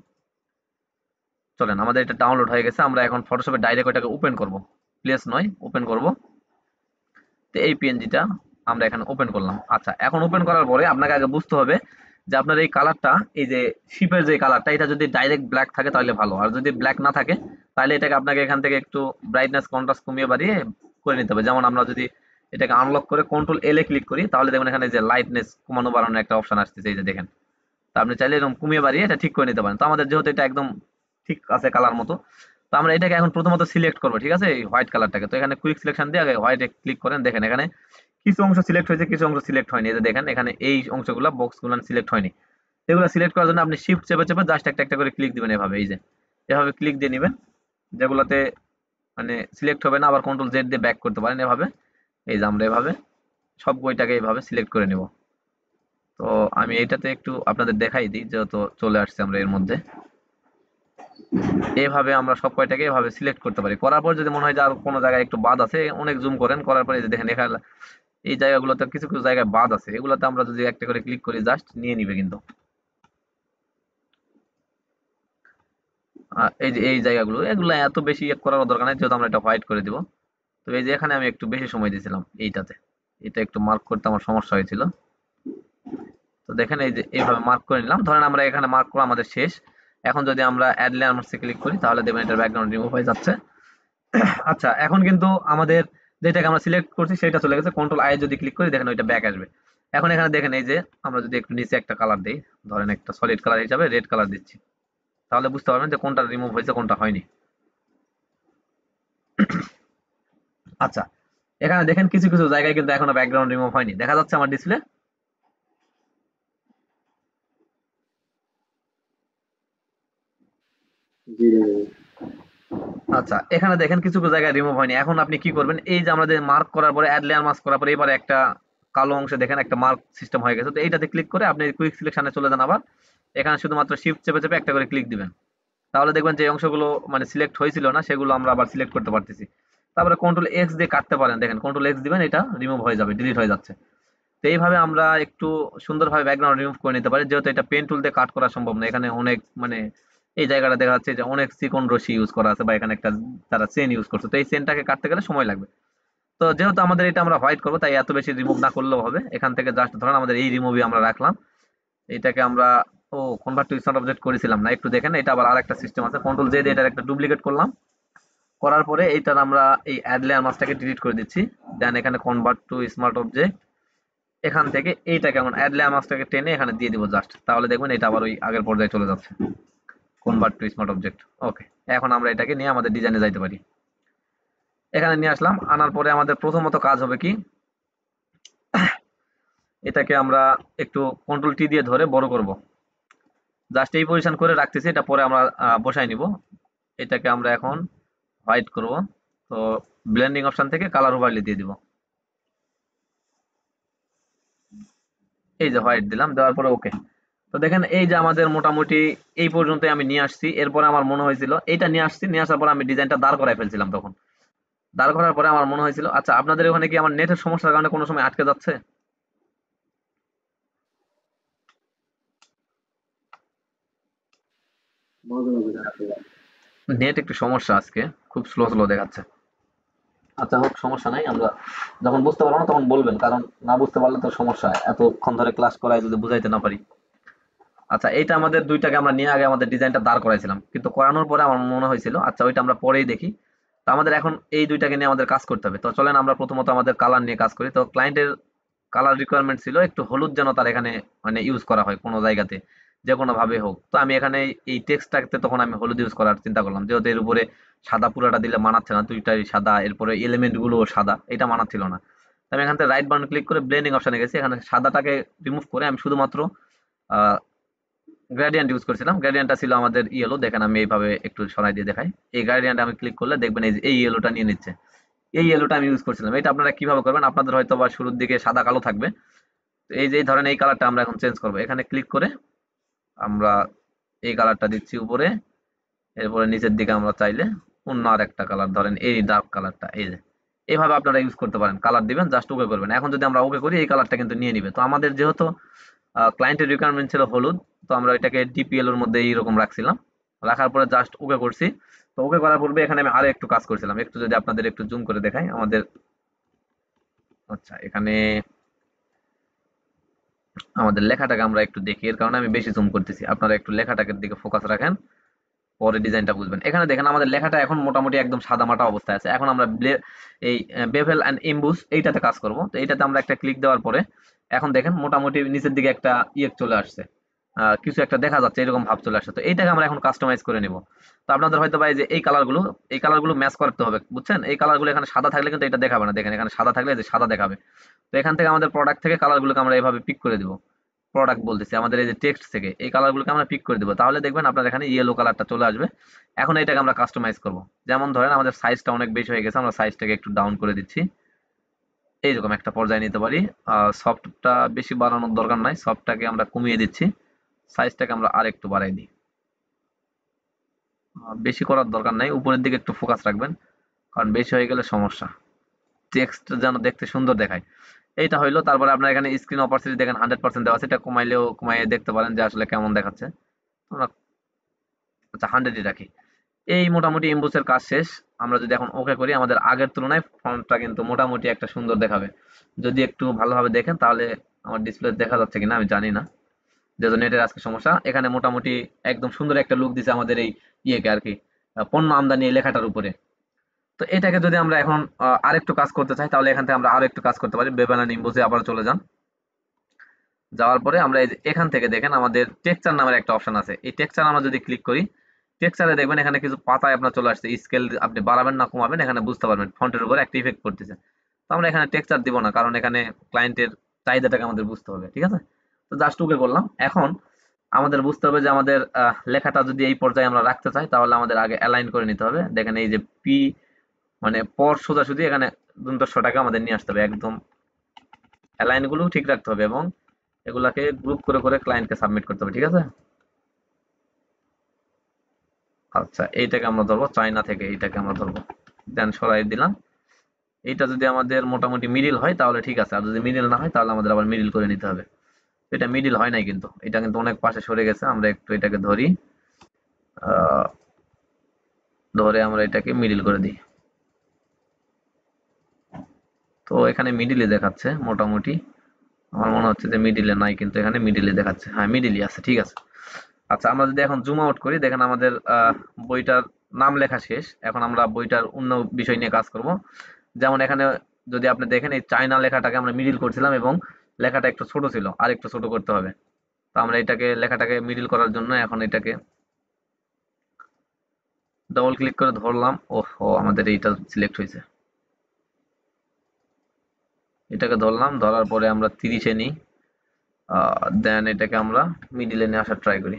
চলেন, আমাদের এটা ডাউনলোড হয়ে গেছে, আমরা এখন ফটোশপে ডাইরেক্ট ওটাকে ওপেন করব, প্লেস নয়, ওপেন করব। তো এই পিএনজিটা আমরা এখানে ওপেন করলাম। আচ্ছা, এখন ওপেন করার পরে আপনাকে আগে বুঝতে হবে যে আপনার এই কালারটা, এই যে শিপের যে কালারটা, এটা যদি ডাইরেক্ট ব্ল্যাক থাকে তাহলে ভালো, আর যদি ব্ল্যাক না থাকে তাহলে এটাকে আপনাকে এখান থেকে একটু ব্রাইটনেস কন্ট্রাস্ট কমিয়ে বাড়িয়ে করে নিতে হবে। যেমন আমরা যদি এটাকে আনলক করে কন্ট্রোল এল এ ক্লিক করি, তাহলে দেখবেন এখানে যে লাইটনেস কমানো বাড়ানোর একটা অপশন আসতেছে, এই যে দেখেন। তো আপনি চাইলে এরকম কমিয়ে বাড়িয়ে এটা ঠিক করে নিতে পারেন। তো আমাদের যেহেতু এটা একদম ঠিক আছে কালার মতো, তো আমরা এটাকে এখন প্রথমত সিলেক্ট করবো, ঠিক আছে, এই হোয়াইট কালারটাকে। তো এখানে কুইক সিলেকশন দিয়ে আগে হোয়াইটে ক্লিক করেন, দেখেন এখানে কিছু অংশ সিলেক্ট হয়েছে, কিছু অংশ সিলেক্ট হয়নি। এই যে দেখেন এখানে এই অংশগুলো, বক্সগুলো সিলেক্ট হয়নি। এগুলো সিলেক্ট করার জন্য আপনি শিফট চেপে চেপে জাস্ট একটা একটা করে ক্লিক দিবেন, এভাবে, এই যে এভাবে ক্লিক দিয়ে নেবেন। যেগুলোতে মানে সিলেক্ট হবে না, আবার কন্ট্রোল জেড দিয়ে ব্যাক করতে পারেন এভাবে। এই যে আমরা এভাবে সব বইটাকে এইভাবে সিলেক্ট করে নেব। তো আমি এইটাতে একটু আপনাদের দেখাই দিই, যেহেতু চলে আসছে আমরা এর মধ্যে। এইভাবে আমরা সব কয়টাকে এভাবে সিলেক্ট করতে পারি। করার পর যদি মনে হয় যে আর কোনো জায়গায় একটু বাদ আছে, অনেক জুম করেন, করার পরে এই যে দেখেন এখানে এই জায়গাগুলোতে কিছু কিছু জায়গায় বাদ আছে, এগুলোতে আমরা যদি একটা করে ক্লিক করি জাস্ট নিয়ে নিবে কিন্তু। এই যে এই জায়গাগুলো, এগুলো এত বেশি করার দরকার নেই, যেহেতু আমরা এটা হোয়াইট করে দিব। তো এই যে এখানে আমি একটু বেশি সময় দিয়েছিলাম এইটাতে, এটা একটু মার্ক করতে আমার সমস্যা হয়েছিল। তো দেখেন এই যে এইভাবে মার্ক করে নিলাম। ধরেন আমরা এখানে মার্ক করা আমাদের শেষ। এখন যদি আমরা অ্যাড লেয়ার মাস্কে ক্লিক করি, তাহলে দেখবেন এটার ব্যাকগ্রাউন্ড রিমুভ হয়ে যাচ্ছে। আচ্ছা, এখন কিন্তু আমাদের যেটাকে আমরা সিলেক্ট করছি সেটা চলে গেছে। কন্ট্রোল আই যদি ক্লিক করি, দেখেন ওইটা ব্যাক আসবে। এখন এখানে দেখেন এই যে আমরা যদি একটু নিচে একটা কালার দিই, ধরেন একটা সলিড কালার হিসাবে রেড কালার দিচ্ছি, তাহলে বুঝতে পারবেন যে কোনটা রিমুভ হয়েছে কোনটা হয়নি। আচ্ছা, এখানে দেখেন কিছু কিছু জায়গায় কিন্তু এখনো ব্যাকগ্রাউন্ড রিমুভ হয়নি, দেখা যাচ্ছে আমার ডিসপ্লে। জি ভাই। আচ্ছা, এখানে দেখেন কিছু কিছু জায়গায় রিমুভ হয়নি। এখন আপনি কি করবেন, এই যে আমাদের মার্ক করার পরে অ্যাড লেয়ার মাস্ক করার পরে এবারে একটা কালো অংশে দেখেন একটা মার্ক সিস্টেম হয়ে গেছে। তো এইটাতে ক্লিক করে আপনি কুইক সিলেকশনে চলে যান আবার। এখানে শুধুমাত্র শিফট চেপে চেপে একটা করে ক্লিক দিবেন, তাহলে দেখবেন যে অংশগুলো মানে সিলেক্ট হয়েছিল না সেগুলো আমরা আবার সিলেক্ট করতে পারতেছি। তারপরে কন্ট্রোল এক্স দিয়ে কাটতে পারেন, দেখেন কন্ট্রোল এক্স দিবেন, এটা রিমুভ হয়ে যাবে, ডিলিট হয়ে যাচ্ছে। তো এইভাবে আমরা একটু সুন্দরভাবে ব্যাকগ্রাউন্ড রিমুভ করে নিতে পারি, যেহেতু এটা পেন টুল দিয়ে কাট করা সম্ভব না, এখানে অনেক মানে এই জায়গাটা দেখা যাচ্ছে যে অনেক চিকন রশি ইউজ করা আছে বা এখানে একটা তারা চেন ইউজ করছে, তো এই চেনটাকে কাটতে গেলে সময় লাগবে। তো যেহেতু আমাদের এটা আমরা হোয়াইট করবো, তাই এত বেশি রিমুভ না করলেও হবে। এখান থেকে জাস্ট ধরেন আমাদের এই রিমুভই আমরা রাখলাম, এটাকে আমরা কনভার্ট টু স্মার্ট অবজেক্ট করেছিলাম না, একটু দেখেন এটা আবার আরেকটা সিস্টেম আছে। কন্ট্রোল জে দিয়ে এটার একটা ডুপ্লিকেট করলাম, করার পরে এইটার আমরা এই অ্যাড লেয়ার মাস্কটাকে ডিলিট করে দিচ্ছি। দেন এখানে কনভার্ট টু স্মার্ট অবজেক্ট, এখান থেকে এইটাকে এখন অ্যাড লেয়ার মাস্কটাকে টেনে এখানে দিয়ে দিব জাস্ট, তাহলে দেখবেন এটা আবার ওই আগের পর্যায়ে চলে যাচ্ছে, কনভার্ট টু স্মার্ট অবজেক্ট। ওকে, এখন আমরা এটাকে নিয়ে আমাদের ডিজাইনে যাইতে পারি। এখানে নিয়ে আসলাম, আনার পরে আমাদের প্রথমত কাজ হবে কি, এটাকে আমরা একটু কন্ট্রোল টি দিয়ে ধরে বড় করব, জাস্ট এই পজিশন করে রাখতেছি, এটা পরে আমরা বসাই নিব। এটাকে আমরা এখন হোয়াইট করব, তো ব্লেন্ডিং অপশন থেকে কালার ওভারলে দিয়ে দিব, এই যে হোয়াইট দিলাম, দেওয়ার পরে ওকে। তো দেখেন এই যে আমাদের মোটামুটি এই পর্যন্ত আমি নিয়ে আসছি। এরপরে আমার মনে হয়েছিল এইটা নিয়ে আসছি, নিয়ে আসার পর আমি ডিজাইনটা দাঁড় করাই ফেলছিলাম। তখন দাঁড় করার পরে আমার মনে হয়েছিল, আচ্ছা আপনাদের ওখানে কি আমার নেটের সমস্যার কারণে কোনো সময় আটকে যাচ্ছে? নেট একটু সমস্যা আজকে, খুব স্লো স্লো দেখাচ্ছে। আচ্ছা হোক, সমস্যা নাই, আমরা যখন বুঝতে পারবো না তখন বলবেন, কারণ না বুঝতে পারলে তো সমস্যা, এতক্ষণ ধরে ক্লাস করায় যদি বুঝাইতে না পারি। আচ্ছা, এইটা আমাদের দুইটাকে আমরা নিয়ে আগে আমাদের ডিজাইনটা দাঁড় করাইছিলাম, কিন্তু করানোর পরে আমার মনে হয়েছিল আচ্ছা ওইটা আমরা পরেই দেখি। তো আমাদের এখন এই দুইটাকে নিয়ে আমাদের কাজ করতে হবে। তো চলেন আমরা প্রথমত আমাদের কালার নিয়ে কাজ করি। তো ক্লায়েন্টের কালার রিকোয়ারমেন্ট ছিল একটু হলুদ, যেন তার এখানে মানে ইউজ করা হয় কোনো জায়গাতে, যে কোনো ভাবে হোক। তো আমি এখানে এই টেক্সটটাতে তখন আমি হলুদ ইউজ করার চিন্তা করলাম, যেহেতু এর উপরে সাদা পুরাটা দিলে মানাচ্ছে না, দুইটাই সাদা, এরপরে এলিমেন্ট গুলো সাদা, এটা মানাচ্ছিল না। তো আমি এখান থেকে রাইট বাটন ক্লিক করে ব্লেন্ডিং অপশনে গেছি, এখানে সাদাটাকে রিমুভ করে আমি শুধুমাত্র গ্রেডিয়েন্ট ইউজ করছিলাম। গ্রেডিয়েন্টটা ছিল আমাদের ইয়েলো, দেখেন আমি এইভাবে একটু সরাই দিয়ে দেখাই। এই গ্রেডিয়েন্ট আমি ক্লিক করলে দেখবেন এই যে এই ইয়েলোটা নিয়ে নিচ্ছে, এই ইয়েলোটা আমি ইউজ করছিলাম। এটা আপনারা কিভাবে করবেন, আপনাদের হয়তো বা শুরুর দিকে সাদা কালো থাকবে, তো এই যে ধরেন এই কালারটা আমরা এখন চেঞ্জ করবো, এখানে ক্লিক করে আমরা এই কালারটা দিচ্ছি উপরে, এরপরে নিচের দিকে আমরা চাইলে অন্য আর একটা কালার, ধরেন এই ডার্ক কালারটা, এই যে এইভাবে আপনারা ইউজ করতে পারেন। কালার দিবেন, জাস্ট ওকে করবেন। এখন যদি আমরা ওকে করি এই কালারটা কিন্তু নিয়ে নিবে। তো আমাদের যেহেতু ক্লায়েন্টের রিকোয়ারমেন্ট ছিল হলুদ, তো আমরা এটাকে ডিপিএল এর মধ্যে এইরকম রাখছিলাম, রাখার পরে জাস্ট ওকে করছি। তো ওকে করার পূর্বে এখানে আমি আরো একটু কাজ করছিলাম, একটু যদি আপনাদের একটু জুম করে দেখাই আমাদের। আচ্ছা, এখানে আমাদের লেখাটাকে আমরা একটু দেখি, এর কারণে আমি বেশি জুম করতেছি, আপনারা একটু লেখাটাকে দিকে ফোকাস রাখেন, পরে ডিজাইনটা বুঝবেন। এখানে দেখেন আমাদের লেখাটা এখন মোটামুটি একদম সাদামাটা অবস্থায় আছে। এখন আমরা এই বেভেল অ্যান্ড এমবুস এইটাতে কাজ করব। তো এইটাতে আমরা একটা ক্লিক দেওয়ার পরে এখন দেখেন মোটামুটি নিচের দিকে একটা ইয়ে চলে আসছে, কিছু একটা দেখা যাচ্ছে, এরকম ভাব চলে আসছে। তো এইটাকে আমরা এখন কাস্টমাইজ করে নিব। তো আপনাদের হয়তো ভাই যে এই কালারগুলো ম্যাচ করতে হবে, বুঝছেন? এই কালারগুলো এখানে সাদা থাকলে কিন্তু এটা দেখাবে না, দেখেন এখানে সাদা থাকলে এই যে সাদা দেখাবে। তো এখান থেকে আমাদের প্রোডাক্ট থেকে কালারগুলোকে আমরা এইভাবে পিক করে দিব, প্রোডাক্ট বলতেছি আমাদের এই যে টেক্সট থেকে এই কালারগুলোকে আমরা পিক করে দিব, তাহলে দেখবেন আপনার এখানে ইয়েলো কালারটা চলে আসবে। এখন এটাকে আমরা কাস্টমাইজ করব। যেমন ধরেন আমাদের সাইজটা অনেক বেশি হয়ে গেছে, আমরা সাইজটাকে একটু ডাউন করে দিচ্ছি, এইরকম একটা পর্যায়ে নিতে পারি। সফটটা বেশি বাড়ানোর দরকার নাই, সফটটাকে আমরা কমিয়ে দিচ্ছি, সাইজটাকে আমরা আর একটু বাড়াই দিই। বেশি করার দরকার নাই, উপরের দিকে একটু ফোকাস রাখবেন, কারণ বেশি হয়ে গেলে সমস্যা, টেক্সট যেন দেখতে সুন্দর দেখায়। এইটা হইলো। তারপরে আপনার এখানে স্ক্রিন অপারসিটি দেখেন 100% দেওয়া আছে, এটা কমাইলেও কমাইয়ে দেখতে পারেন যে আসলে কেমন দেখাচ্ছে। আমরা আচ্ছা 100ই রাখি। এই মোটামুটি এমবুসের কাজ শেষ। আমরা যদি এখন ওকে করি, আমাদের আগের তুলনায় ফন্টটা কিন্তু মোটামুটি একটা সুন্দর দেখাবে। যদি একটু ভালোভাবে দেখেন তাহলে, আমার ডিসপ্লে দেখা যাচ্ছে কিনা আমি জানি না, যেহেতু নেটের আজকে সমস্যা। এখানে মোটামুটি একদম সুন্দর একটা লুক দিছে আমাদের এই ইয়েকে আর কি, পণ্য আমদানি এই লেখাটার উপরে। তো এটাকে যদি আমরা এখন আরেকটু কাজ করতে চাই, তাহলে এখান থেকে আমরা আরো একটু কাজ করতে পারি। বেবানা নিম্বুসে আবার চলে যান, যাওয়ার পরে আমরা এই যে এখান থেকে দেখেন আমাদের টেক্সচার নামের একটা অপশন আছে। এই টেক্সচার আমরা যদি ক্লিক করি, টেক্সচারে দেখবেন এখানে কিছু পাতায় আপনার চলে আসছে, স্কেল আপনি বাড়াবেন না কমাবেন এখানে বুঝতে পারবেন, ফন্টের উপরে একটা ইফেক্ট করতেছে। তো আমরা এখানে টেক্সচার দিব না, কারণ এখানে ক্লায়েন্টের চাহিদাটাকে আমাদের বুঝতে হবে, ঠিক আছে? তো জাস্ট ওকে করলাম। এখন আমাদের বুঝতে হবে যে আমাদের লেখাটা যদি এই পর্যায়ে আমরা রাখতে চাই, তাহলে আমাদের আগে অ্যালাইন করে নিতে হবে। দেখেন এই যে পি মানে পর সোজাসুজি এখানে দুটো আমাদের নিয়ে আসতে হবে, একদম অ্যালাইন গুলো ঠিক রাখতে হবে, এবং এগুলাকে গ্রুপ করে করে ক্লায়েন্টকে সাবমিট করতে হবে, ঠিক আছে? আচ্ছা, এইটাকে আমরা ধরবো চায়না থেকে, এইটাকে আমরা ধরবো, দেন সরাই দিলাম। এইটা যদি আমাদের মোটামুটি মিডিল হয় তাহলে ঠিক আছে, আর যদি মিডিল না হয় তাহলে আমাদের আবার মিডিল করে নিতে হবে। এটা মিডিল হয় নাই, কিন্তু এটা কিন্তু অনেক পাশে সরে গেছে, আমরা একটু এটাকে ধরি। আহ, ধরে আমরা এটাকে মিডিল করে দিই। তো এখানে মিডিলে দেখাচ্ছে মোটামুটি। আমার মনে হচ্ছে যে মিডিলে নাই, কিন্তু এখানে মিডিলে দেখাচ্ছে। হ্যাঁ, মিডিলই আছে, ঠিক আছে। আচ্ছা, আমরা যদি এখন জুম আউট করি, দেখেন আমাদের বইটার নাম লেখা শেষ। এখন আমরা বইটার অন্য বিষয় নিয়ে কাজ করব। যেমন এখানে যদি আপনি দেখেন, এই চায়না লেখাটাকে আমরা মিডিল করছিলাম এবং লেখাটা একটু ছোট ছিল, আর একটু ছোট করতে হবে। তো আমরা এটাকে লেখাটাকে মিডিল করার জন্য এখন এটাকে ডবল ক্লিক করে ধরলাম। ওহো, আমাদের এইটা সিলেক্ট হয়েছে। এটাকে ধরলাম, ধরার পরে আমরা 30-এ নিই। দেন এটাকে আমরা মিডিলে নিয়ে আসার ট্রাই করি।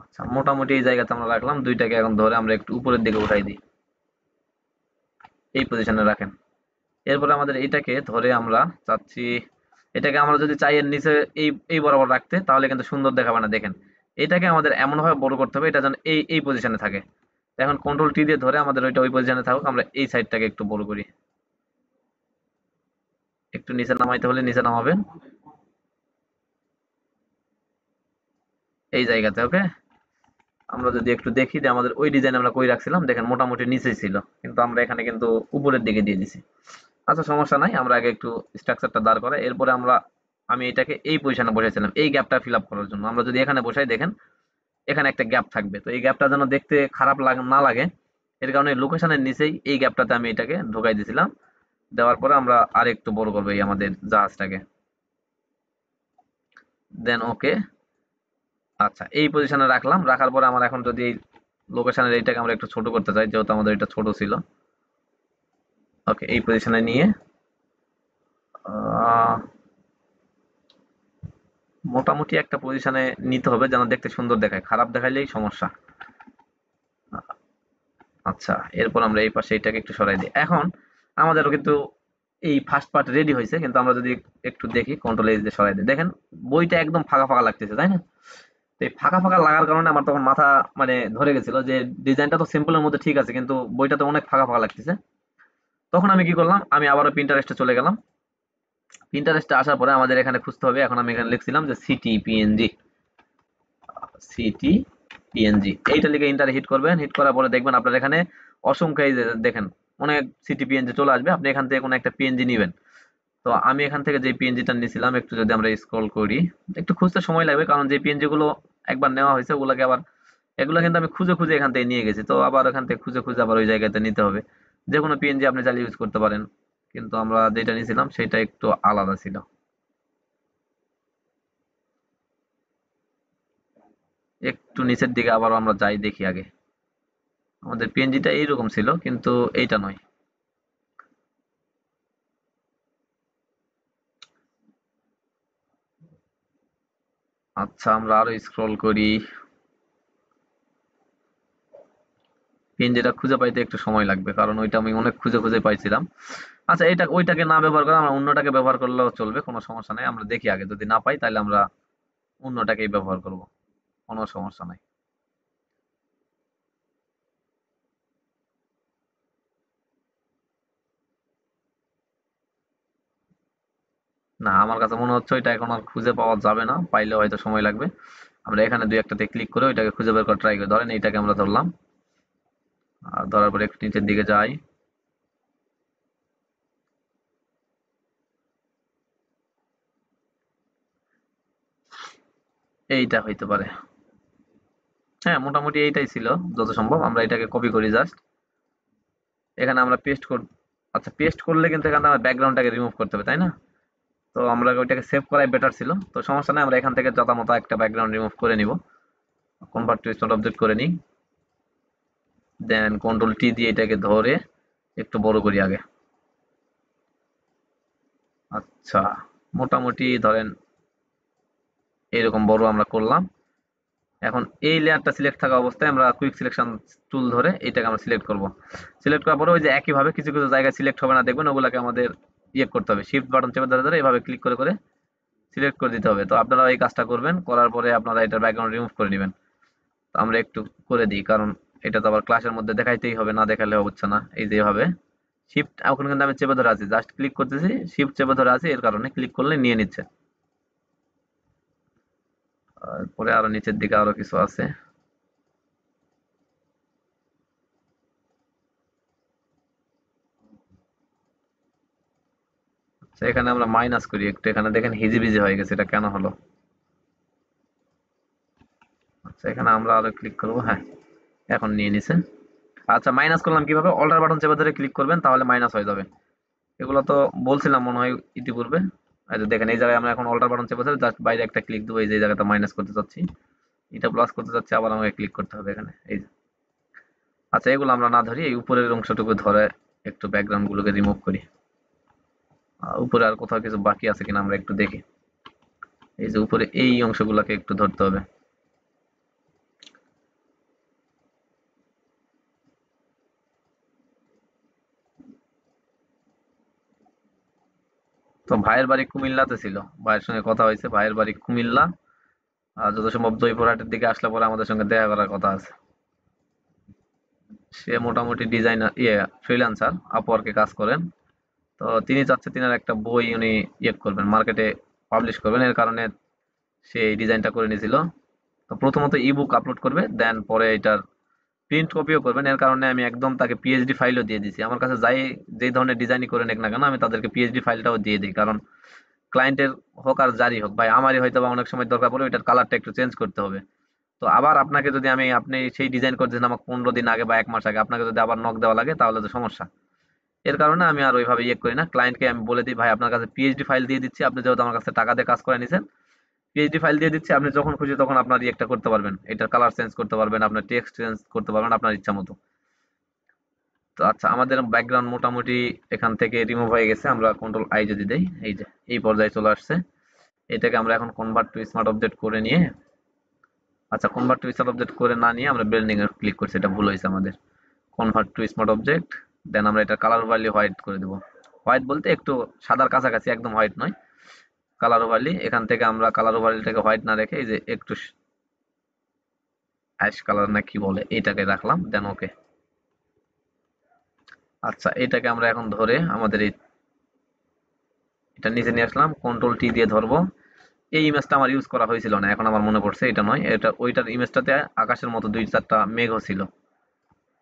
আচ্ছা, মোটামুটি এই জায়গাতে আমরা রাখলাম। দুইটাকে এখন ধরে আমরা একটু উপরের দিকে উঠাই দিই, এই পজিশনে রাখেন। এরপরে আমাদের এটাকে ধরে আমরা চাচ্ছি, এটাকে আমরা যদি চাই এর নিচে এই এই বরাবর রাখতে, তাহলে কিন্তু সুন্দর দেখাবে না। দেখেন, এটাকে আমাদের এমন ভাবে বড় করতে হবে এটা যেন এই এই পজিশনে থাকে। এখন কন্ট্রোল টি দিয়ে ধরে আমাদের ওইটা ওই পজিশনে থাকুক, আমরা এই সাইডটাকে একটু বড় করি। একটু নিচে নামাইতে হলে নিচে নামাবেন, এই জায়গাতে। ওকে, আমরা যদি একটু দেখি যে আমাদের ওই ডিজাইন আমরা কই রাখছিলাম, দেখেন মোটামুটি নিচেই ছিল, কিন্তু আমরা এখানে কিন্তু উপরের দিকে দিয়ে দিছি। আচ্ছা, সমস্যা নাই, আমরা আগে একটু স্ট্রাকচারটা দাঁড় করাই। এরপরে আমি এটাকে এই পজিশনে বসাইছিলাম এই গ্যাপটা ফিল আপ করার জন্য। আমরা যদি এখানে বসাই, দেখেন এখানে একটা গ্যাপ থাকবে। তো এই গ্যাপটা যেন দেখতে খারাপ না লাগে, এর কারণে লোকেশনের নিচেই এই গ্যাপটাতে আমি এটাকে ঢুকাই দিয়েছিলাম। দেওয়ার পরে আমরা আর একটু বড় করবো এই আমাদের জাহাজটাকে। দেন ওকে। আচ্ছা, এই পজিশনে রাখলাম। রাখার পরে আমার এখন যদি এই লোকেশনের এইটাকে আমরা একটু ছোট করতে চাই, যেহেতু আমাদের এটা ছোট ছিল। ওকে, এই পজিশনে নিয়ে আহ, মোটামুটি একটা পজিশনে নিতে হবে যেন দেখতে সুন্দর দেখায়, খারাপ দেখাইলেই সমস্যা। আচ্ছা, এরপর আমরা এই পাশে এটাকে একটু সরাই দিই। এখন আমাদেরও কিন্তু এই ফার্স্ট পার্ট রেডি হয়েছে, কিন্তু আমরা যদি একটু দেখি, কন্ট্রোল এজ দিয়ে সরাই দিই, দেখেন বইটা একদম ফাঁকা ফাঁকা লাগতেছে, তাই না? তো এই ফাঁকা ফাঁকা লাগার কারণে আমার তখন মাথা মানে ধরে গেছিল যে ডিজাইনটা তো সিম্পলের মধ্যে ঠিক আছে, কিন্তু বইটাতে অনেক ফাঁকা ফাঁকা লাগতেছে। তখন আমি কি করলাম, আমি আবারও প্রিন্টারেস্টে চলে গেলাম। প্রিন্টারেস্টে আসার পরে আমাদের এখানে খুঁজতে হবে। এখন আমি এখানে লিখছিলাম যে সিটি পিএনজি, সিটি পিএনজি, এইটা লিখে ইন্টারে হিট করবেন। হিট করার পরে দেখবেন আপনার এখানে অসংখ্য, এই যে দেখেন অনেক সিটি পিএনজি চলে আসবে। আপনি এখান থেকে কোনো একটা পিএনজি নেবেন। তো আমি এখান থেকে যে পিএনজিটা নিয়েছিলাম, একটু যদি আমরা স্ক্রল করি, একটু খুঁজতে সময় লাগবে, কারণ যে পিএনজি গুলো একবার নেওয়া হয়েছে ওগুলোকে আবার, এগুলো কিন্তু আমি খুঁজে খুঁজে এখান থেকে নিয়ে গেছি। তো আবার এখান থেকে খুঁজে খুঁজে আবার ওই জায়গাতে নিতে হবে। যে কোনো পিএনজি আপনি চাইলে ইউজ করতে পারেন, কিন্তু আমরা যেটা নিয়েছিলাম সেটা একটু আলাদা ছিল। একটু নিচের দিকে আবার আমরা যাই, দেখি আগে। আমাদের পিএনজিটা এইরকম ছিল, কিন্তু এইটা নয়। আচ্ছা, আমরা আরো স্ক্রল করি। পিএনজিটা খুঁজে পাইতে একটু সময় লাগবে, কারণ ওইটা আমি অনেক খুঁজে খুঁজে পাইছিলাম। আচ্ছা, এটা ওইটাকে না ব্যবহার করে আমরা অন্যটাকে ব্যবহার করলেও চলবে, কোনো সমস্যা নাই। আমরা দেখি আগে, যদি না পাই তাহলে আমরা অন্যটাকেই ব্যবহার করব, কোনো সমস্যা নাই। না, আমার কাছে মনে হচ্ছে ওইটা এখন আর খুঁজে পাওয়া যাবে না, পাইলে হয়তো সময় লাগবে। আমরা এখানে দুই একটাতে ক্লিক করে ওইটাকে খুঁজে বের করার ট্রাই করি। ধরেন এইটাকে আমরা ধরলাম, আর ধরার পরে একটু নিচের দিকে যাই। এইটা হইতে পারে। হ্যাঁ, মোটামুটি এইটাই ছিল। যত সম্ভব আমরা এটাকে কপি করি জাস্ট, এখানে আমরা পেস্ট কর। আচ্ছা, পেস্ট করলে কিন্তু এখানে আমার ব্যাকগ্রাউন্ডটাকে রিমুভ করতে হবে, তাই না? তো আমরা ওইটাকে সেভ করাই বেটার ছিল। তো সমস্যা নাই, আমরা এখান থেকে যথামতো একটা ব্যাকগ্রাউন্ড রিমুভ করে নিব। কনভার্ট টু স্মার্ট অবজেক্ট করে নিই। দেন কন্ট্রোল টি দিয়ে এটাকে ধরে একটু বড় করি আগে। আচ্ছা, মোটামুটি ধরেন এরকম বড় আমরা করলাম। এখন এই লেয়ারটা সিলেক্ট থাকা অবস্থায় আমরা কুইক সিলেকশন টুল ধরে এটাকে আমরা সিলেক্ট করব। সিলেক্ট করার পরে ওই যে একইভাবে কিছু কিছু জায়গায় সিলেক্ট হবে না, দেখবেন ওগুলাকে আমাদের ইয়ে করতে হবে, শিফট বাটন চেপে ধরে ধরে এভাবে ক্লিক করে করে সিলেক্ট করে দিতে হবে। তো আপনারা এই কাজটা করবেন, করার পরে আপনারা এটার ব্যাকগ্রাউন্ড রিমুভ করে নেবেন। তো আমরা একটু করে দিই, কারণ এটা তো আবার ক্লাসের মধ্যে দেখাইতেই হবে, না দেখালে হচ্ছে না। এই যে এভাবে শিফট, এখন কিন্তু আমি চেপে ধরে আছি, জাস্ট ক্লিক করতেছি, শিফট চেপে ধরে আছি, এর কারণে ক্লিক করলে নিয়ে নিচ্ছে। পরে আরো নিচের দিকে আরো কিছু আছে। আচ্ছা, এখানে আমরা মাইনাস করি একটু, এখানে দেখেন হিজিবিজি হয়ে গেছে, এটা কেন হলো? আচ্ছা, এখানে আমরা আরো ক্লিক করবো, হ্যাঁ এখন নিয়ে নিছে। আচ্ছা, মাইনাস করলাম কিভাবে? অল্টার বাটন চেপে ধরে ক্লিক করবেন, তাহলে মাইনাস হয়ে যাবে। এগুলো তো বলছিলাম মনে হয় ইতিপূর্বে। এই যে দেখেন, এই জায়গায় আমরা এখন অল্টার বাটন চেপে ধরে জাস্ট বাইরে একটা ক্লিক দেবো, এই যে এই জায়গাটা মাইনাস করতে চাচ্ছি, এটা প্লাস করতে চাচ্ছি, আবার আমাকে ক্লিক করতে হবে এখানে, এই যে। আচ্ছা, এগুলো আমরা না ধরি, এই উপরের অংশটুকু ধরে একটু ব্যাকগ্রাউন্ড গুলোকে রিমুভ করি। উপরে আর কোথাও কিছু বাকি আছে কিনা আমরা একটু দেখি। এই যে উপরে এই অংশগুলোকে একটু ধরতে হবে। তো ভাইয়ের বাড়ি কুমিল্লাতে ছিল, ভাইয়ের সঙ্গে কথা হয়েছে, ভাইয়ের বাড়ি কুমিল্লা। আর যত সম্ভব জয়পুরহাটের দিকে আসলে পরে আমাদের সঙ্গে দেখা করার কথা আছে। সে মোটামুটি ডিজাইনার, ফ্রিল্যান্সার, আপওয়ার্কে কাজ করেন। তো তিনি চাচ্ছে তিনার একটা বই উনি করবেন, মার্কেটে পাবলিশ করবেন, এর কারণে সে এই ডিজাইনটা করে নিয়েছিল। তো প্রথমত ইবুক আপলোড করবে, দেন পরে এটার প্রিন্ট কপিও করবেন, এর কারণে আমি একদম তাকে পিএইচডি ফাইলও দিয়ে দিয়েছি। আমার কাছে যাই যেই ধরনের ডিজাইনই করে নেক না কেন, আমি তাদেরকে পিএইচডি ফাইলটাও দিয়ে দিই, কারণ ক্লায়েন্টের হোক আর যারই হোক ভাই, আমারই হয়তো বা অনেক সময় দরকার পড়ে ওইটার কালারটা একটু চেঞ্জ করতে হবে। তো আবার আপনাকে যদি আপনি সেই ডিজাইন করতেছেন আমাকে 15 দিন আগে বা 1 মাস আগে, আপনাকে যদি আবার নক দেওয়া লাগে তাহলে তো সমস্যা। এর কারণে আমি আর ওইভাবে করি না, ক্লায়েন্টকে আমি বলে দিই ভাই আপনার কাছে পিএইচডি ফাইল দিয়ে দিচ্ছি, আপনি যেহেতু আমার কাছে টাকা দিয়ে কাজ করে নিছেন, পিএইচডি ফাইল দিয়ে দিচ্ছি, আপনি যখন খুশি তখন আপনার করতে পারবেন, এটার কালার চেঞ্জ করতে পারবেন, আপনার টেক্সট চেঞ্জ করতে পারবেন আপনার ইচ্ছা মতো। তো আচ্ছা, আমাদের ব্যাকগ্রাউন্ড মোটামুটি এখান থেকে রিমুভ হয়ে গেছে, আমরা কন্ট্রোল আই যদি দেই, এই যে এই পর্যায়ে চলে আসছে। এটাকে আমরা এখন কনভার্ট টু স্মার্ট অবজেক্ট করে নিয়ে, আচ্ছা কনভার্ট টু স্মার্ট অবজেক্ট করে না নিয়ে আমরা ব্লেন্ডিং এ ক্লিক করছি, এটা ভুল হয়েছে আমাদের। কনভার্ট টু স্মার্ট অবজেক্ট, দেন আমরা এটা কালার ভ্যালি হোয়াইট করে দেবো। হোয়াইট বলতে একটু সাদার কাছাকাছি, একদম হোয়াইট নয়। কালার ওভারলি, এখান থেকে আমরা কালার ওভারলিটাকে হোয়াইট না রেখে এই যে একটু অ্যাশ কালার না কি বলে এইটাকে রাখলাম, দেন ওকে। আচ্ছা, এটাকে আমরা এখন ধরে আমাদের এটা নিচে নিয়ে আসলাম, কন্ট্রোল টি দিয়ে ধরবো। এই ইমেজটা আমার ইউজ করা হয়েছিল না, এখন আমার মনে পড়ছে, এটা নয়, এটা ওইটার ইমেজটাতে আকাশের মতো 2-4টা মেঘ ছিল।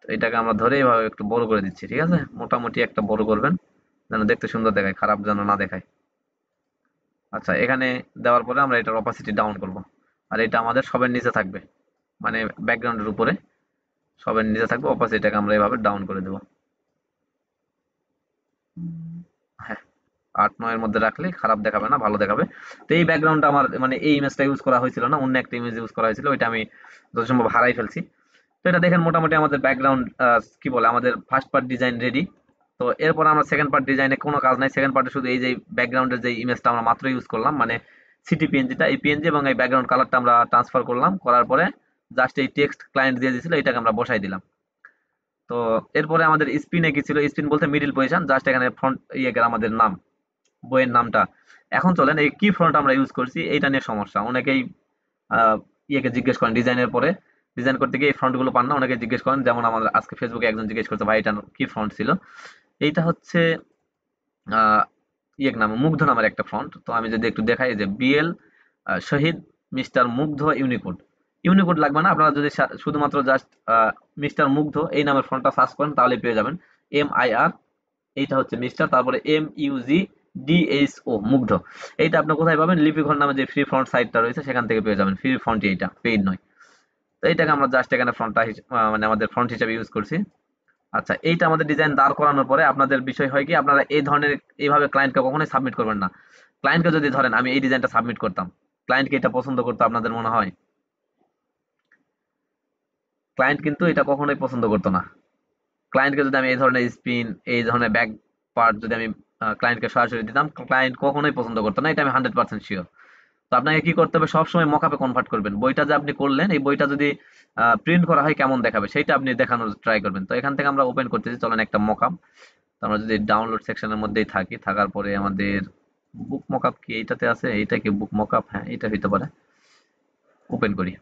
তো এটাকে আমরা ধরে এভাবে একটু বড় করে দিচ্ছি, ঠিক আছে, মোটামুটি একটা বড় করবেন, যেন দেখতে সুন্দর দেখায়, খারাপ যেন না দেখায়। আচ্ছা, এখানে দেওয়ার পরে আমরা এটার অপাসিটি ডাউন করব, আর এটা আমাদের সবের নিচে থাকবে, মানে ব্যাকগ্রাউন্ডের উপরে সবের নিচে থাকবে, অপাসিটিটাকে আমরা এভাবে ডাউন করে দেব। হ্যাঁ, 8-9 এর মধ্যে রাখলে খারাপ দেখাবে না, ভালো দেখাবে। তো এই ব্যাকগ্রাউন্ডটা আমার মানে এই ইমেজটা ইউজ করা হয়েছিল না, অন্য একটা ইমেজ ইউজ করা হয়েছিল, ওইটা আমি যত সম্ভব হারাই ফেলছি। তো এটা দেখেন মোটামুটি আমাদের ব্যাকগ্রাউন্ড কি বলে আমাদের ফার্স্ট পার্ট ডিজাইন রেডি। তো এরপর আমরা সেকেন্ড পার্ট ডিজাইনে কোনো কাজ নাই, সেকেন্ড পার্টে শুধু এই যে ব্যাকগ্রাউন্ডের যে ইমেজটা আমরা মাত্র ইউজ করলাম, মানে সিটি পিএনজিটা, এই পিএনজি এবং এই ব্যাকগ্রাউন্ড কালারটা আমরা ট্রান্সফার করলাম, করার পরে জাস্ট এই টেক্সট ক্লায়েন্ট দিয়ে দিয়েছিল, এটাকে আমরা বসাই দিলাম। তো এরপরে আমাদের স্পিনে কি ছিল, স্পিন বলতে মিডিল পজিশন, জাস্ট এখানে ফ্রন্ট আমাদের নাম, বইয়ের নামটা। এখন চলেন এই কি ফন্ট আমরা ইউজ করছি এইটা নিয়ে সমস্যা, অনেকেই আহ, জিজ্ঞেস করেন ডিজাইনের পরে, ডিজাইন করতে গিয়ে এই ফন্ট গুলো পান না, অনেকে জিজ্ঞেস করেন, যেমন আমাদের আজকে ফেসবুকে একজন জিজ্ঞেস করছে ভাই এটা কি ফন্ট ছিল। এইটা হচ্ছে আহ নাম মুগ্ধ নামের একটা ফন্ট। তো আমি যদি একটু দেখাই যে বিএল শহীদ মিস্টার মুগ্ধ ইউনিকোড। ইউনিকোড লাগবে না, আপনারা যদি শুধুমাত্র জাস্ট মিস্টার মুগ্ধ এই নামের ফন্টটা সার্চ করেন তাহলে পেয়ে যাবেন। MIR, এইটা হচ্ছে মিস্টার, তারপরে MUGDHO মুগ্ধ। এইটা আপনি কোথায় পাবেন? লিপিঘর নামে যে ফ্রি ফন্ট সাইটটা রয়েছে সেখান থেকে পেয়ে যাবেন, ফ্রি ফন্ট, এইটা পেইড নয়। তো এইটাকে আমরা জাস্ট এখানে ফ্রন্টটা মানে আমাদের ফন্ট হিসেবে ইউজ করছি। আচ্ছা, এইটা আমাদের ডিজাইন দাঁড় করানোর পরে আপনাদের বিষয় হয় কি, আপনারা এই ধরনের এইভাবে ক্লায়েন্টকে কখনোই সাবমিট করবেন না। ক্লায়েন্টকে যদি ধরেন আমি এই ডিজাইনটা সাবমিট করতাম, ক্লায়েন্টকে এটা পছন্দ করতো আপনাদের মনে হয়? ক্লায়েন্ট কিন্তু এটা কখনোই পছন্দ করতো না। ক্লায়েন্টকে যদি আমি এই ধরনের স্পিন, এই ধরনের ব্যাক পার্ট যদি আমি ক্লায়েন্টকে সরাসরি দিতাম, ক্লায়েন্ট কখনোই পছন্দ করতো না, এটা আমি 100% শিওর। তো আপনাকে কি করতে হবে, সবসময় মকআপে কনভার্ট করবেন। বইটা যে আপনি করলেন, এই বইটা যদি প্রিন্ট করা হয় কেমন দেখাবে সেটা আপনি দেখানোর ট্রাই করবেন। তো এখান থেকে আমরা ওপেন করতেছি, চলেন একটা মকআপ। তো আমরা যদি ডাউনলোড সেকশনের মধ্যেই থাকি, থাকার পরে আমাদের বুক মকআপ কি এইটাতে আছে, এইটা কি বুক মকআপ, হ্যাঁ এটা হইতে পারে। ওপেন করি।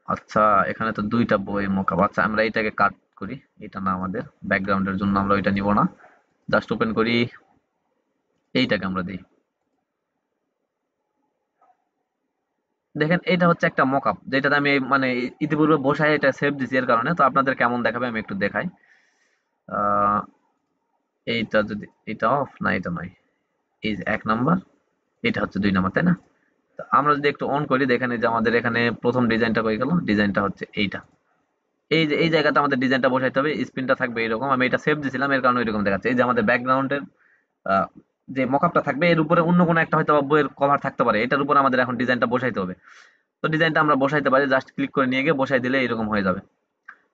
আচ্ছা, এখানে তো দুইটা বই মকআপ, আচ্ছা আমরা এটাকে কাট করি, এটা না আমাদের ব্যাকগ্রাউন্ডের জন্য আমরা ওইটা নিব না, জাস্ট ওপেন করি, এইটাকে আমরা দিই। দেখেন এটা হচ্ছে একটা মকআপ, যেটাতে আমি মানে ইতিপূর্বে বসায় এটা সেভ দিছি এর কারণে। তো আপনাদের কেমন দেখাবে আমি একটু দেখাই। আহ, এইটা যদি, এটা অফ না, এটা নয়, এই যে 1 নাম্বার, এটা হচ্ছে 2 নাম্বার, তাই না? তো আমরা যদি একটু অন করি, দেখেন এই যে আমাদের এখানে প্রথম ডিজাইনটা হয়ে গেল, ডিজাইনটা হচ্ছে এইটা। এই যে এই জায়গাতে আমাদের ডিজাইনটা বসাইতে হবে, স্পিনটা থাকবে এরকম, আমি এটা সেভ দিছিলাম এর কারণে এরকম দেখাচ্ছে। এই যে আমাদের ব্যাকগ্রাউন্ডের যে মকআপটা থাকবে এর উপরে অন্য কোনো একটা হয়তো বা বইয়ের কভার থাকতে পারে, এটার উপর আমাদের এখন ডিজাইনটা বসাইতে হবে। তো ডিজাইনটা আমরা বসাইতে পারি, জাস্ট ক্লিক করে নিয়ে গিয়ে বসাই দিলে এরকম হয়ে যাবে।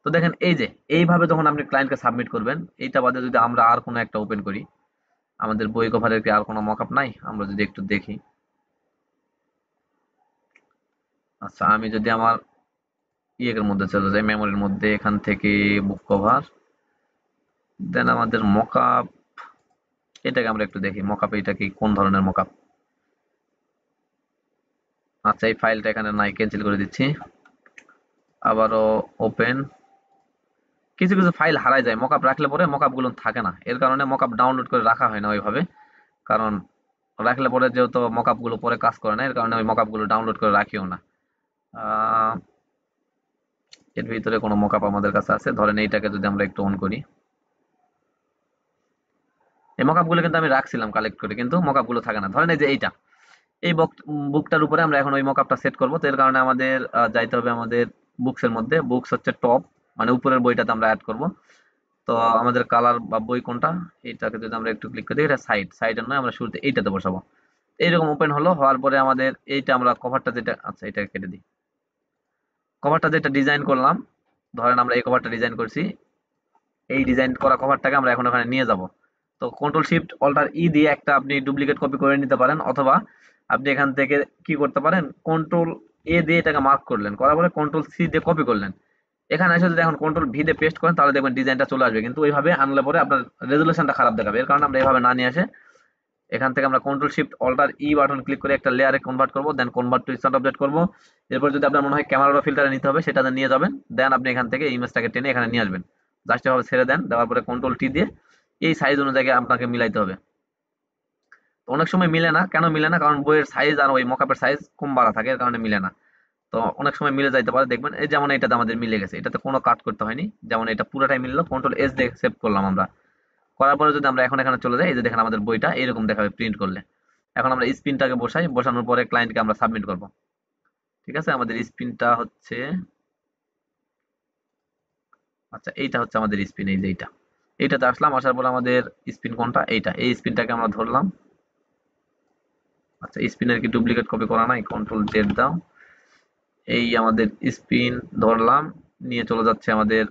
তো দেখেন এই যে এইভাবে যখন আপনি ক্লায়েন্টকে সাবমিট করবেন, এইটা বাদে যদি আমরা আর কোনো একটা ওপেন করি, আমাদের বই কভারের কি আর কোনো মকআপ নাই? আমরা যদি একটু দেখি। আচ্ছা, আমি যদি আমার ইয়ের মধ্যে চলে যাই, মেমোরির মধ্যে, এখান থেকে বুক কভার, দেন আমাদের মকআপ, এটাকে আমরা একটু দেখি মকআপ, এটা কি কোন ধরনের মকআপ। আচ্ছা, এই ফাইলটা এখানে নাই, ক্যান্সেল করে দিচ্ছি। আবারও ওপেন। কিছু কিছু ফাইল হারায় যায় মকআপ রাখলে, পরে মকআপ গুলো থাকে না, এর কারণে মকআপ ডাউনলোড করে রাখা হয় না ওইভাবে। কারণ রাখলে পরে যেহেতু মকআপ গুলো পরে কাজ করে না, এর কারণে ওই মকআপ গুলো ডাউনলোড করে রাখিও না। আহ, এর ভিতরে কোনো মকআপ আমাদের কাছে আছে, ধরেন এইটাকে যদি আমরা একটু অন করি, এই মকআপ গুলো কিন্তু আমি রাখছিলাম কালেক্ট করে, কিন্তু মকআপ গুলো থাকে না। ধরেন এই যে এইটা, এই বুকটার উপরে আমরা এখন ওই মকআপটা সেট করব। তো এর কারণে আমাদের যাইতে হবে আমাদের বুকস এর মধ্যে। বুকস হচ্ছে টপ, মানে উপরের বইটাতে আমরা অ্যাড করব। তো আমাদের কালার বা বই কোনটা, এইটাকে যদি আমরা একটু ক্লিক করি, এটা সাইডের নয়, আমরা শুরুতে এইটাতে বসাবো। এইরকম ওপেন হলো, হওয়ার পরে আমাদের এইটা আমরা কভারটা যেটা, আচ্ছা এটা কেটে দিই, কভারটা যেটা ডিজাইন করলাম, ধরেন আমরা এই কভারটা ডিজাইন করছি, এই ডিজাইন করা কভারটাকে আমরা এখন ওখানে নিয়ে যাব। তো কন্ট্রোল শিফট অল্টার ই দিয়ে একটা আপনি ডুপ্লিকেট কপি করে নিতে পারেন, অথবা আপনি এখান থেকে কি করতে পারেন, কন্ট্রোল এ দিয়ে এটাকে মার্ক করলেন, করার পরে কন্ট্রোল সি দিয়ে কপি করলেন। এখানে এসে যদি এখন কন্ট্রোল ভি দিয়ে পেস্ট করেন, তাহলে দেখবেন ডিজাইনটা চলে আসবে। কিন্তু ওইভাবে আনলে পরে আপনার রেজুলেশনটা খারাপ দেখাবে, এর কারণে আমরা এইভাবে না নিয়ে আসে এখান থেকে আমরা কন্ট্রোল শিফট অল্টার ই বাটন ক্লিক করে একটা লেয়ারে কনভার্ট করব, দেন কনভার্ট টু স্ট্যান্ড অবজেক্ট করব। এরপর যদি আপনার মনে হয় ক্যামেরা বা ফিল্টারে নিতে হবে, সেটাতে নিয়ে যাবেন, দেন আপনি এখান থেকে ইমেজটাকে টেনে এখানে নিয়ে আসবেন। জাস্ট এভাবে ছেড়ে দেন, দেওয়ার পরে কন্ট্রোল টি দিয়ে এই সাইজ অনুযায়ী আপনাকে মিলাইতে হবে। তো অনেক সময় মিলে না, কেন মিলে না? কারণ বইয়ের সাইজ আর ওই মকআপের সাইজ কম বাড়া থাকে, এর কারণে মিলে না। তো অনেক সময় মিলে যাইতে পারে, দেখবেন এই যেমন এটাতে আমাদের মিলে গেছে, এটাতে কোনো কাট করতে হয়নি, যেমন এটা পুরোটাই মিললো, কন্ট্রোল এস দিয়ে সেভ করলাম আমরা। করার পরে যদি আমরা এখন এখানে চলে যাই, এই যে দেখেন আমাদের বইটা এরকম দেখাবে প্রিন্ট করলে। এখন আমরা স্পিনটাকে বসাই, বসানোর পরে ক্লায়েন্টকে আমরা সাবমিট করব। ঠিক আছে, আমাদের স্পিনটা হচ্ছে, আচ্ছা এইটা হচ্ছে আমাদের স্পিন, এই যে এইটা, এইটাতে আসলাম, আসার পর আমাদের স্পিন কোনটা, এইটা, এই স্পিনটাকে আমরা ধরলাম। আচ্ছা, স্পিনের কি ডুপ্লিকেট কপি করা নাই? কন্ট্রোল জেড দাও, এই আমাদের স্পিন ধরলাম, নিয়ে চলে যাচ্ছে আমাদের,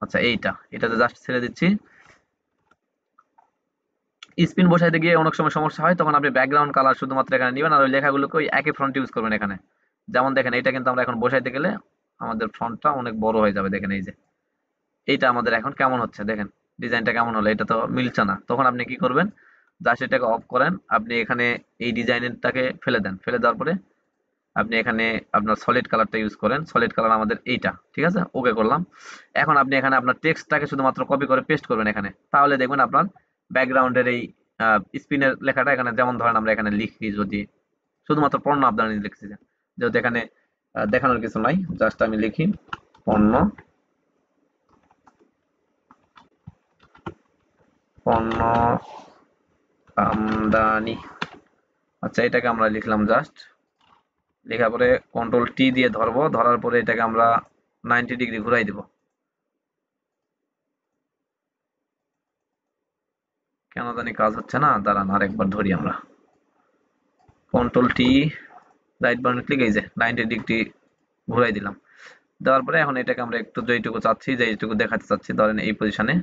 আচ্ছা এইটা, এটাতে জাস্ট ছেড়ে দিচ্ছি। স্পিন বসাইতে গিয়ে অনেক সময় সমস্যা হয়, তখন আপনি ব্যাকগ্রাউন্ড কালার শুধুমাত্র এখানে নেবেন, আর ওই লেখাগুলোকে ওই একই ফ্রন্ট ইউজ করবেন এখানে। যেমন দেখেন এইটা কিন্তু আমরা এখন বসাইতে গেলে আমাদের ফ্রন্টটা অনেক বড় হয়ে যাবে, দেখেন এই যে এইটা আমাদের এখন কেমন হচ্ছে, দেখেন ডিজাইনটা কেমন হলো, এটা তো মিলছে না। তখন আপনি কি করবেন, জাস্ট এটাকে অফ করেন, আপনি এখানে এই ডিজাইনটাকে ফেলে দেন, ফেলে দেওয়ার পরে আপনি এখানে আপনার সলিড কালারটা ইউজ করেন, সলিড কালার আমাদের এইটা, ঠিক আছে, ওকে করলাম। এখন আপনি এখানে আপনার টেক্সটটাকে শুধুমাত্র কপি করে পেস্ট করবেন এখানে, তাহলে দেখবেন আপনার ব্যাকগ্রাউন্ডের এই স্পিনের লেখাটা এখানে, যেমন ধরেন আমরা এখানে লিখি, যদি শুধুমাত্র পণ্য আপনারা লিখছি, যেহেতু এখানে দেখানোর কিছু নাই, জাস্ট আমি লিখি পণ্য, পণ্য আমদানি। আচ্ছা, এটাকে আমরা লিখলাম জাস্ট, লেখার পরে কন্ট্রোল টি দিয়ে ধরবো, ধরার পরে এটাকে আমরা 90 ডিগ্রি ঘুরাই দিব। কেন জানি কাজ হচ্ছে না, দাঁড়ান আরেকবার ধরি আমরা, control T, right button click, এই যে 90 ডিগ্রি ঘুরাই দিলাম। দেওয়ার পরে এখন এটাকে আমরা একটু যেইটুকু চাচ্ছি, যেইটুকু দেখাতে চাচ্ছি, ধরেন এই পজিশনে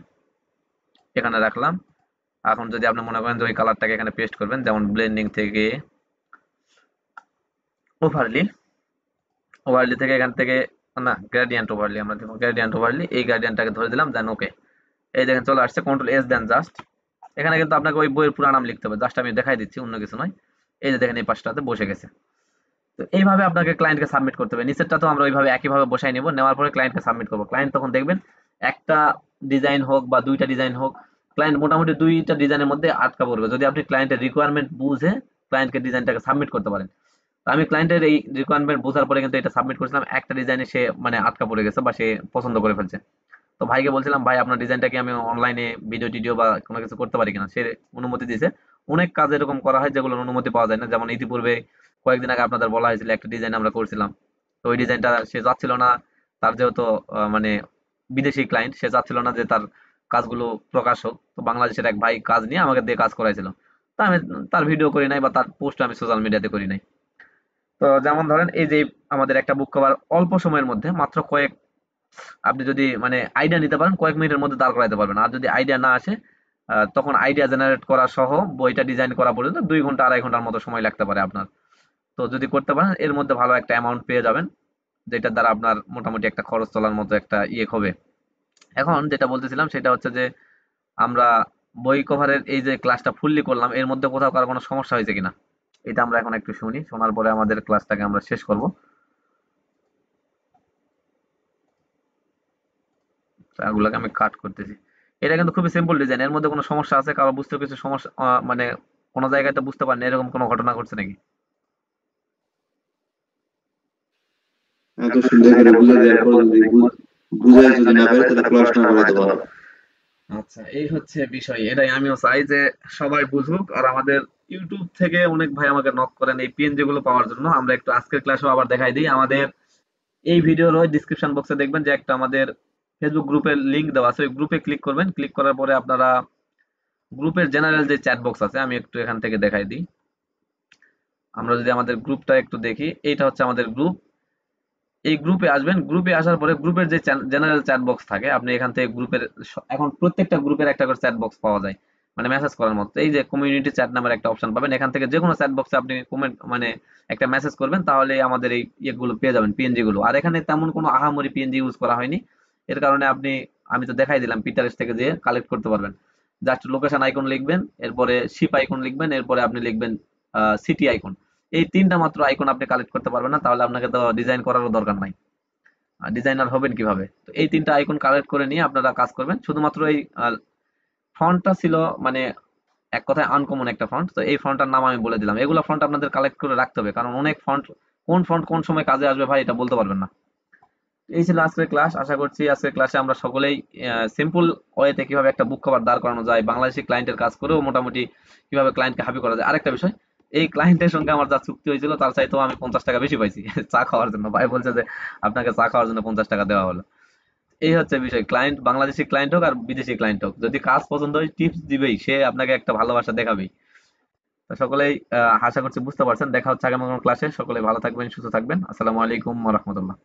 এখানে রাখলাম। এখন যদি আপনি মনে করেন যে ওই কালারটাকে এখানে পেস্ট করবেন, যেমন ব্লেন্ডিং থেকে ওভারলি, ওভারলি থেকে এখান থেকে, না গ্রেডিয়েন্ট ওভারলি, আমরা দেবো গ্রেডিয়েন্ট ওভারলি, এই গ্রেডিয়েন্টটাকে ধরে দিলাম, দেন ওকে। এই দেখেন চলে আসছে, কন্ট্রোল এস দেন জাস্ট। এখানে কিন্তু আপনাকে ওই বইয়ের পুরো নাম লিখতে হবে, জাস্ট আমি দেখাই দিচ্ছি, অন্য কিছু নয়। এই যে দেখেন এই পাশটাতে বসে গেছে। তো এইভাবে আপনাকে ক্লায়েন্টকে সাবমিট করতে হবে। নিচেরটা তো আমরা ওইভাবে একইভাবে বসাই নেব, নেওয়ার পরে ক্লায়েন্টকে সাবমিট করবো। ক্লায়েন্ট তখন দেখবেন একটা ডিজাইন হোক বা দুইটা ডিজাইন হোক, ক্লায়েন্ট মোটামুটি দুইটা ডিজাইনের মধ্যে আটকা পড়বে, যদি আপনি ক্লায়েন্টের রিকোয়ারমেন্ট বুঝে ক্লায়েন্টকে ডিজাইনটাকে সাবমিট করতে পারেন। তো আমি ক্লায়েন্টের এই রিকোয়ারমেন্ট বোঝার পরে কিন্তু এটা সাবমিট করেছিলাম, একটা ডিজাইনে সে মানে আটকা পড়ে গেছে বা সে পছন্দ করে ফেলছে। তো ভাইকে বলছিলাম, ভাই আপনার ডিজাইনটা কি আমি অনলাইনে ভিডিও টিডিও বা কোনো কিছু করতে পারি কিনা, সে অনুমতি দিয়েছে। অনেক কাজ এরকম করা হয় যেগুলোর অনুমতি পাওয়া যায় না, যেমন ইতিপূর্বে কয়েকদিন আগে আপনাদের বলা হয়েছিল একটা ডিজাইন আমরা করছিলাম, তো ওই ডিজাইনটা সে যাচ্ছিল না, তার যেহেতু মানে বিদেশি ক্লায়েন্ট, সে চাচ্ছিল না যে তার কাজগুলো প্রকাশ হোক, তো বাংলাদেশের এক ভাই কাজ নিয়ে আমাকে দিয়ে কাজ করাইছিল। তা আমি তার ভিডিও করি নাই বা তার পোস্ট আমি সোশ্যাল মিডিয়াতে করি নাই। তো যেমন ধরেন এই যে আমাদের একটা বুক কভার অল্প সময়ের মধ্যে মাত্র কয়েক, আপনি যদি মানে আইডিয়া নিতে পারেন কয়েক মিনিটের মধ্যে দাঁড় করাইতে পারবেন। আর যদি আইডিয়া না আসে তখন আইডিয়া জেনারেট করা সহ বইটা ডিজাইন করা পর্যন্ত 2 ঘন্টা 2.5 ঘন্টার মতো সময় লাগতে পারে আপনার। তো যদি করতে পারেন এর মধ্যে ভালো একটা অ্যামাউন্ট পেয়ে যাবেন, যেটার দ্বারা আপনার মোটামুটি একটা খরচ চলার মতো একটা ইয়ে হবে। এখন যেটা বলতেছিলাম সেটা হচ্ছে যে আমরা বই কভারের এই যে ক্লাসটা ফুললি করলাম, এর মধ্যে কোথাও কারো কোনো সমস্যা হয়েছে কিনা এটা আমরা এখন একটু শুনি, শোনার পরে আমাদের ক্লাসটাকে আমরা শেষ করব। এগুলোকে আমি কাট করতেছি। এটা কিন্তু খুবই সিম্পল ডিজাইন, এর মধ্যে কোনো সমস্যা আছে কারো বুঝতে কিছু সমস্যা মানে কোনো জায়গায় তো বুঝতে পারেন এরকম কোনো ঘটনা ঘটছে নাকি? এত সুন্দর করে বুঝাই দেওয়ার পর যদি বুঝাই যদি না পারে তাহলে পড়াশোনা করাইতে পারো। আচ্ছা, এই হচ্ছে বিষয়, এটাই আমিও চাই যে সবাই বুঝুক। আর আমাদের ইউটিউব থেকে অনেক ভাই আমাকে নক করেন এই পিএনজি গুলো পাওয়ার জন্য। আমরা একটু আজকের ক্লাসেও আবার দেখাই দিই, আমাদের এই ভিডিওর ওই ডিসক্রিপশন বক্সে দেখবেন যে একটা আমাদের ফেসবুক গ্রুপের লিংক দেওয়া আছে, ওই গ্রুপে ক্লিক করবেন। ক্লিক করার পরে আপনারা গ্রুপের জেনারেল যে চ্যাট বক্স আছে, আমি একটু এখান থেকে দেখাই দিই। আমরা যদি আমাদের গ্রুপটা একটু দেখি, এইটা হচ্ছে আমাদের গ্রুপ। এই গ্রুপে আসবেন, গ্রুপে আসার পরে গ্রুপের যে জেনারেল চ্যাট বক্স থাকে, আপনি এখান থেকে গ্রুপের এখন প্রত্যেকটা গ্রুপের একটা করে চ্যাট বক্স পাওয়া যায়, মানে মেসেজ করার মতো। এই যে কমিউনিটি চ্যাট নামের একটা অপশন পাবেন, এখান থেকে যে কোনো চ্যাট বক্সে আপনি কমেন্ট মানে একটা মেসেজ করবেন, তাহলে আমাদের এই ইয়েগুলো পেয়ে যাবেন, পিএনজি গুলো। আর এখানে তেমন কোনো আহামরি পিএনজি ইউজ করা হয়নি, এর কারণে আপনি, আমি তো দেখাই দিলাম, পিন্টারেস্ট থেকে যে কালেক্ট করতে পারবেন। জাস্ট লোকেশন আইকন লিখবেন, এরপরে শিপ আইকন লিখবেন, এরপরে আপনি লিখবেন সিটি আইকন। এই তিনটা মাত্র আইকন আপনি কালেক্ট করতে পারবেন না, তাহলে আপনাকে তো ডিজাইন করারও দরকার নাই। ডিজাইনার হবেন কিভাবে? তো এই তিনটা আইকন কালেক্ট করে নিয়ে আপনারা কাজ করবেন। শুধুমাত্র এই ফন্টটা ছিল মানে এক কথায় আনকমন একটা ফন্ট, তো এই ফন্টটার নাম আমি বলে দিলাম। এগুলো ফন্ট আপনাদের কালেক্ট করে রাখতে হবে, কারণ অনেক ফন্ট, কোন ফন্ট কোন সময় কাজে আসবে ভাই এটা বলতে পারবেন না। এই ছিল আজকের ক্লাস। আশা করছি আজকের ক্লাসে আমরা সকলেই সিম্পল ওয়েতে কিভাবে একটা বুক কভার দাঁড় করানো যায়, বাংলাদেশি ক্লায়েন্টের কাজ করেও মোটামুটি কিভাবে ক্লায়েন্টকে হ্যাপি করা যায়। আরেকটা বিষয়, এই ক্লায়েন্টের সঙ্গে আমার যা চুক্তি হয়েছিল তার চাইতেও আমি 50 টাকা বেশি পাইছি চা খাওয়ার জন্য। ভাই বলছে যে আপনাকে চা খাওয়ার জন্য 50 টাকা দেওয়া হলো। এই হচ্ছে বিষয়, ক্লায়েন্ট বাংলাদেশি ক্লায়েন্ট হোক আর বিদেশি ক্লায়েন্ট হোক, যদি কাজ পছন্দ হয় টিপস দিবেই, সে আপনাকে একটা ভালোবাসা দেখাবেই। তো সকলেই আশা করছি বুঝতে পারছেন। দেখা হচ্ছে আগামী কোনো ক্লাসে। সকলে ভালো থাকবেন, সুস্থ থাকবেন। আসসালামু আলাইকুম ওয়া রাহমাতুল্লাহ।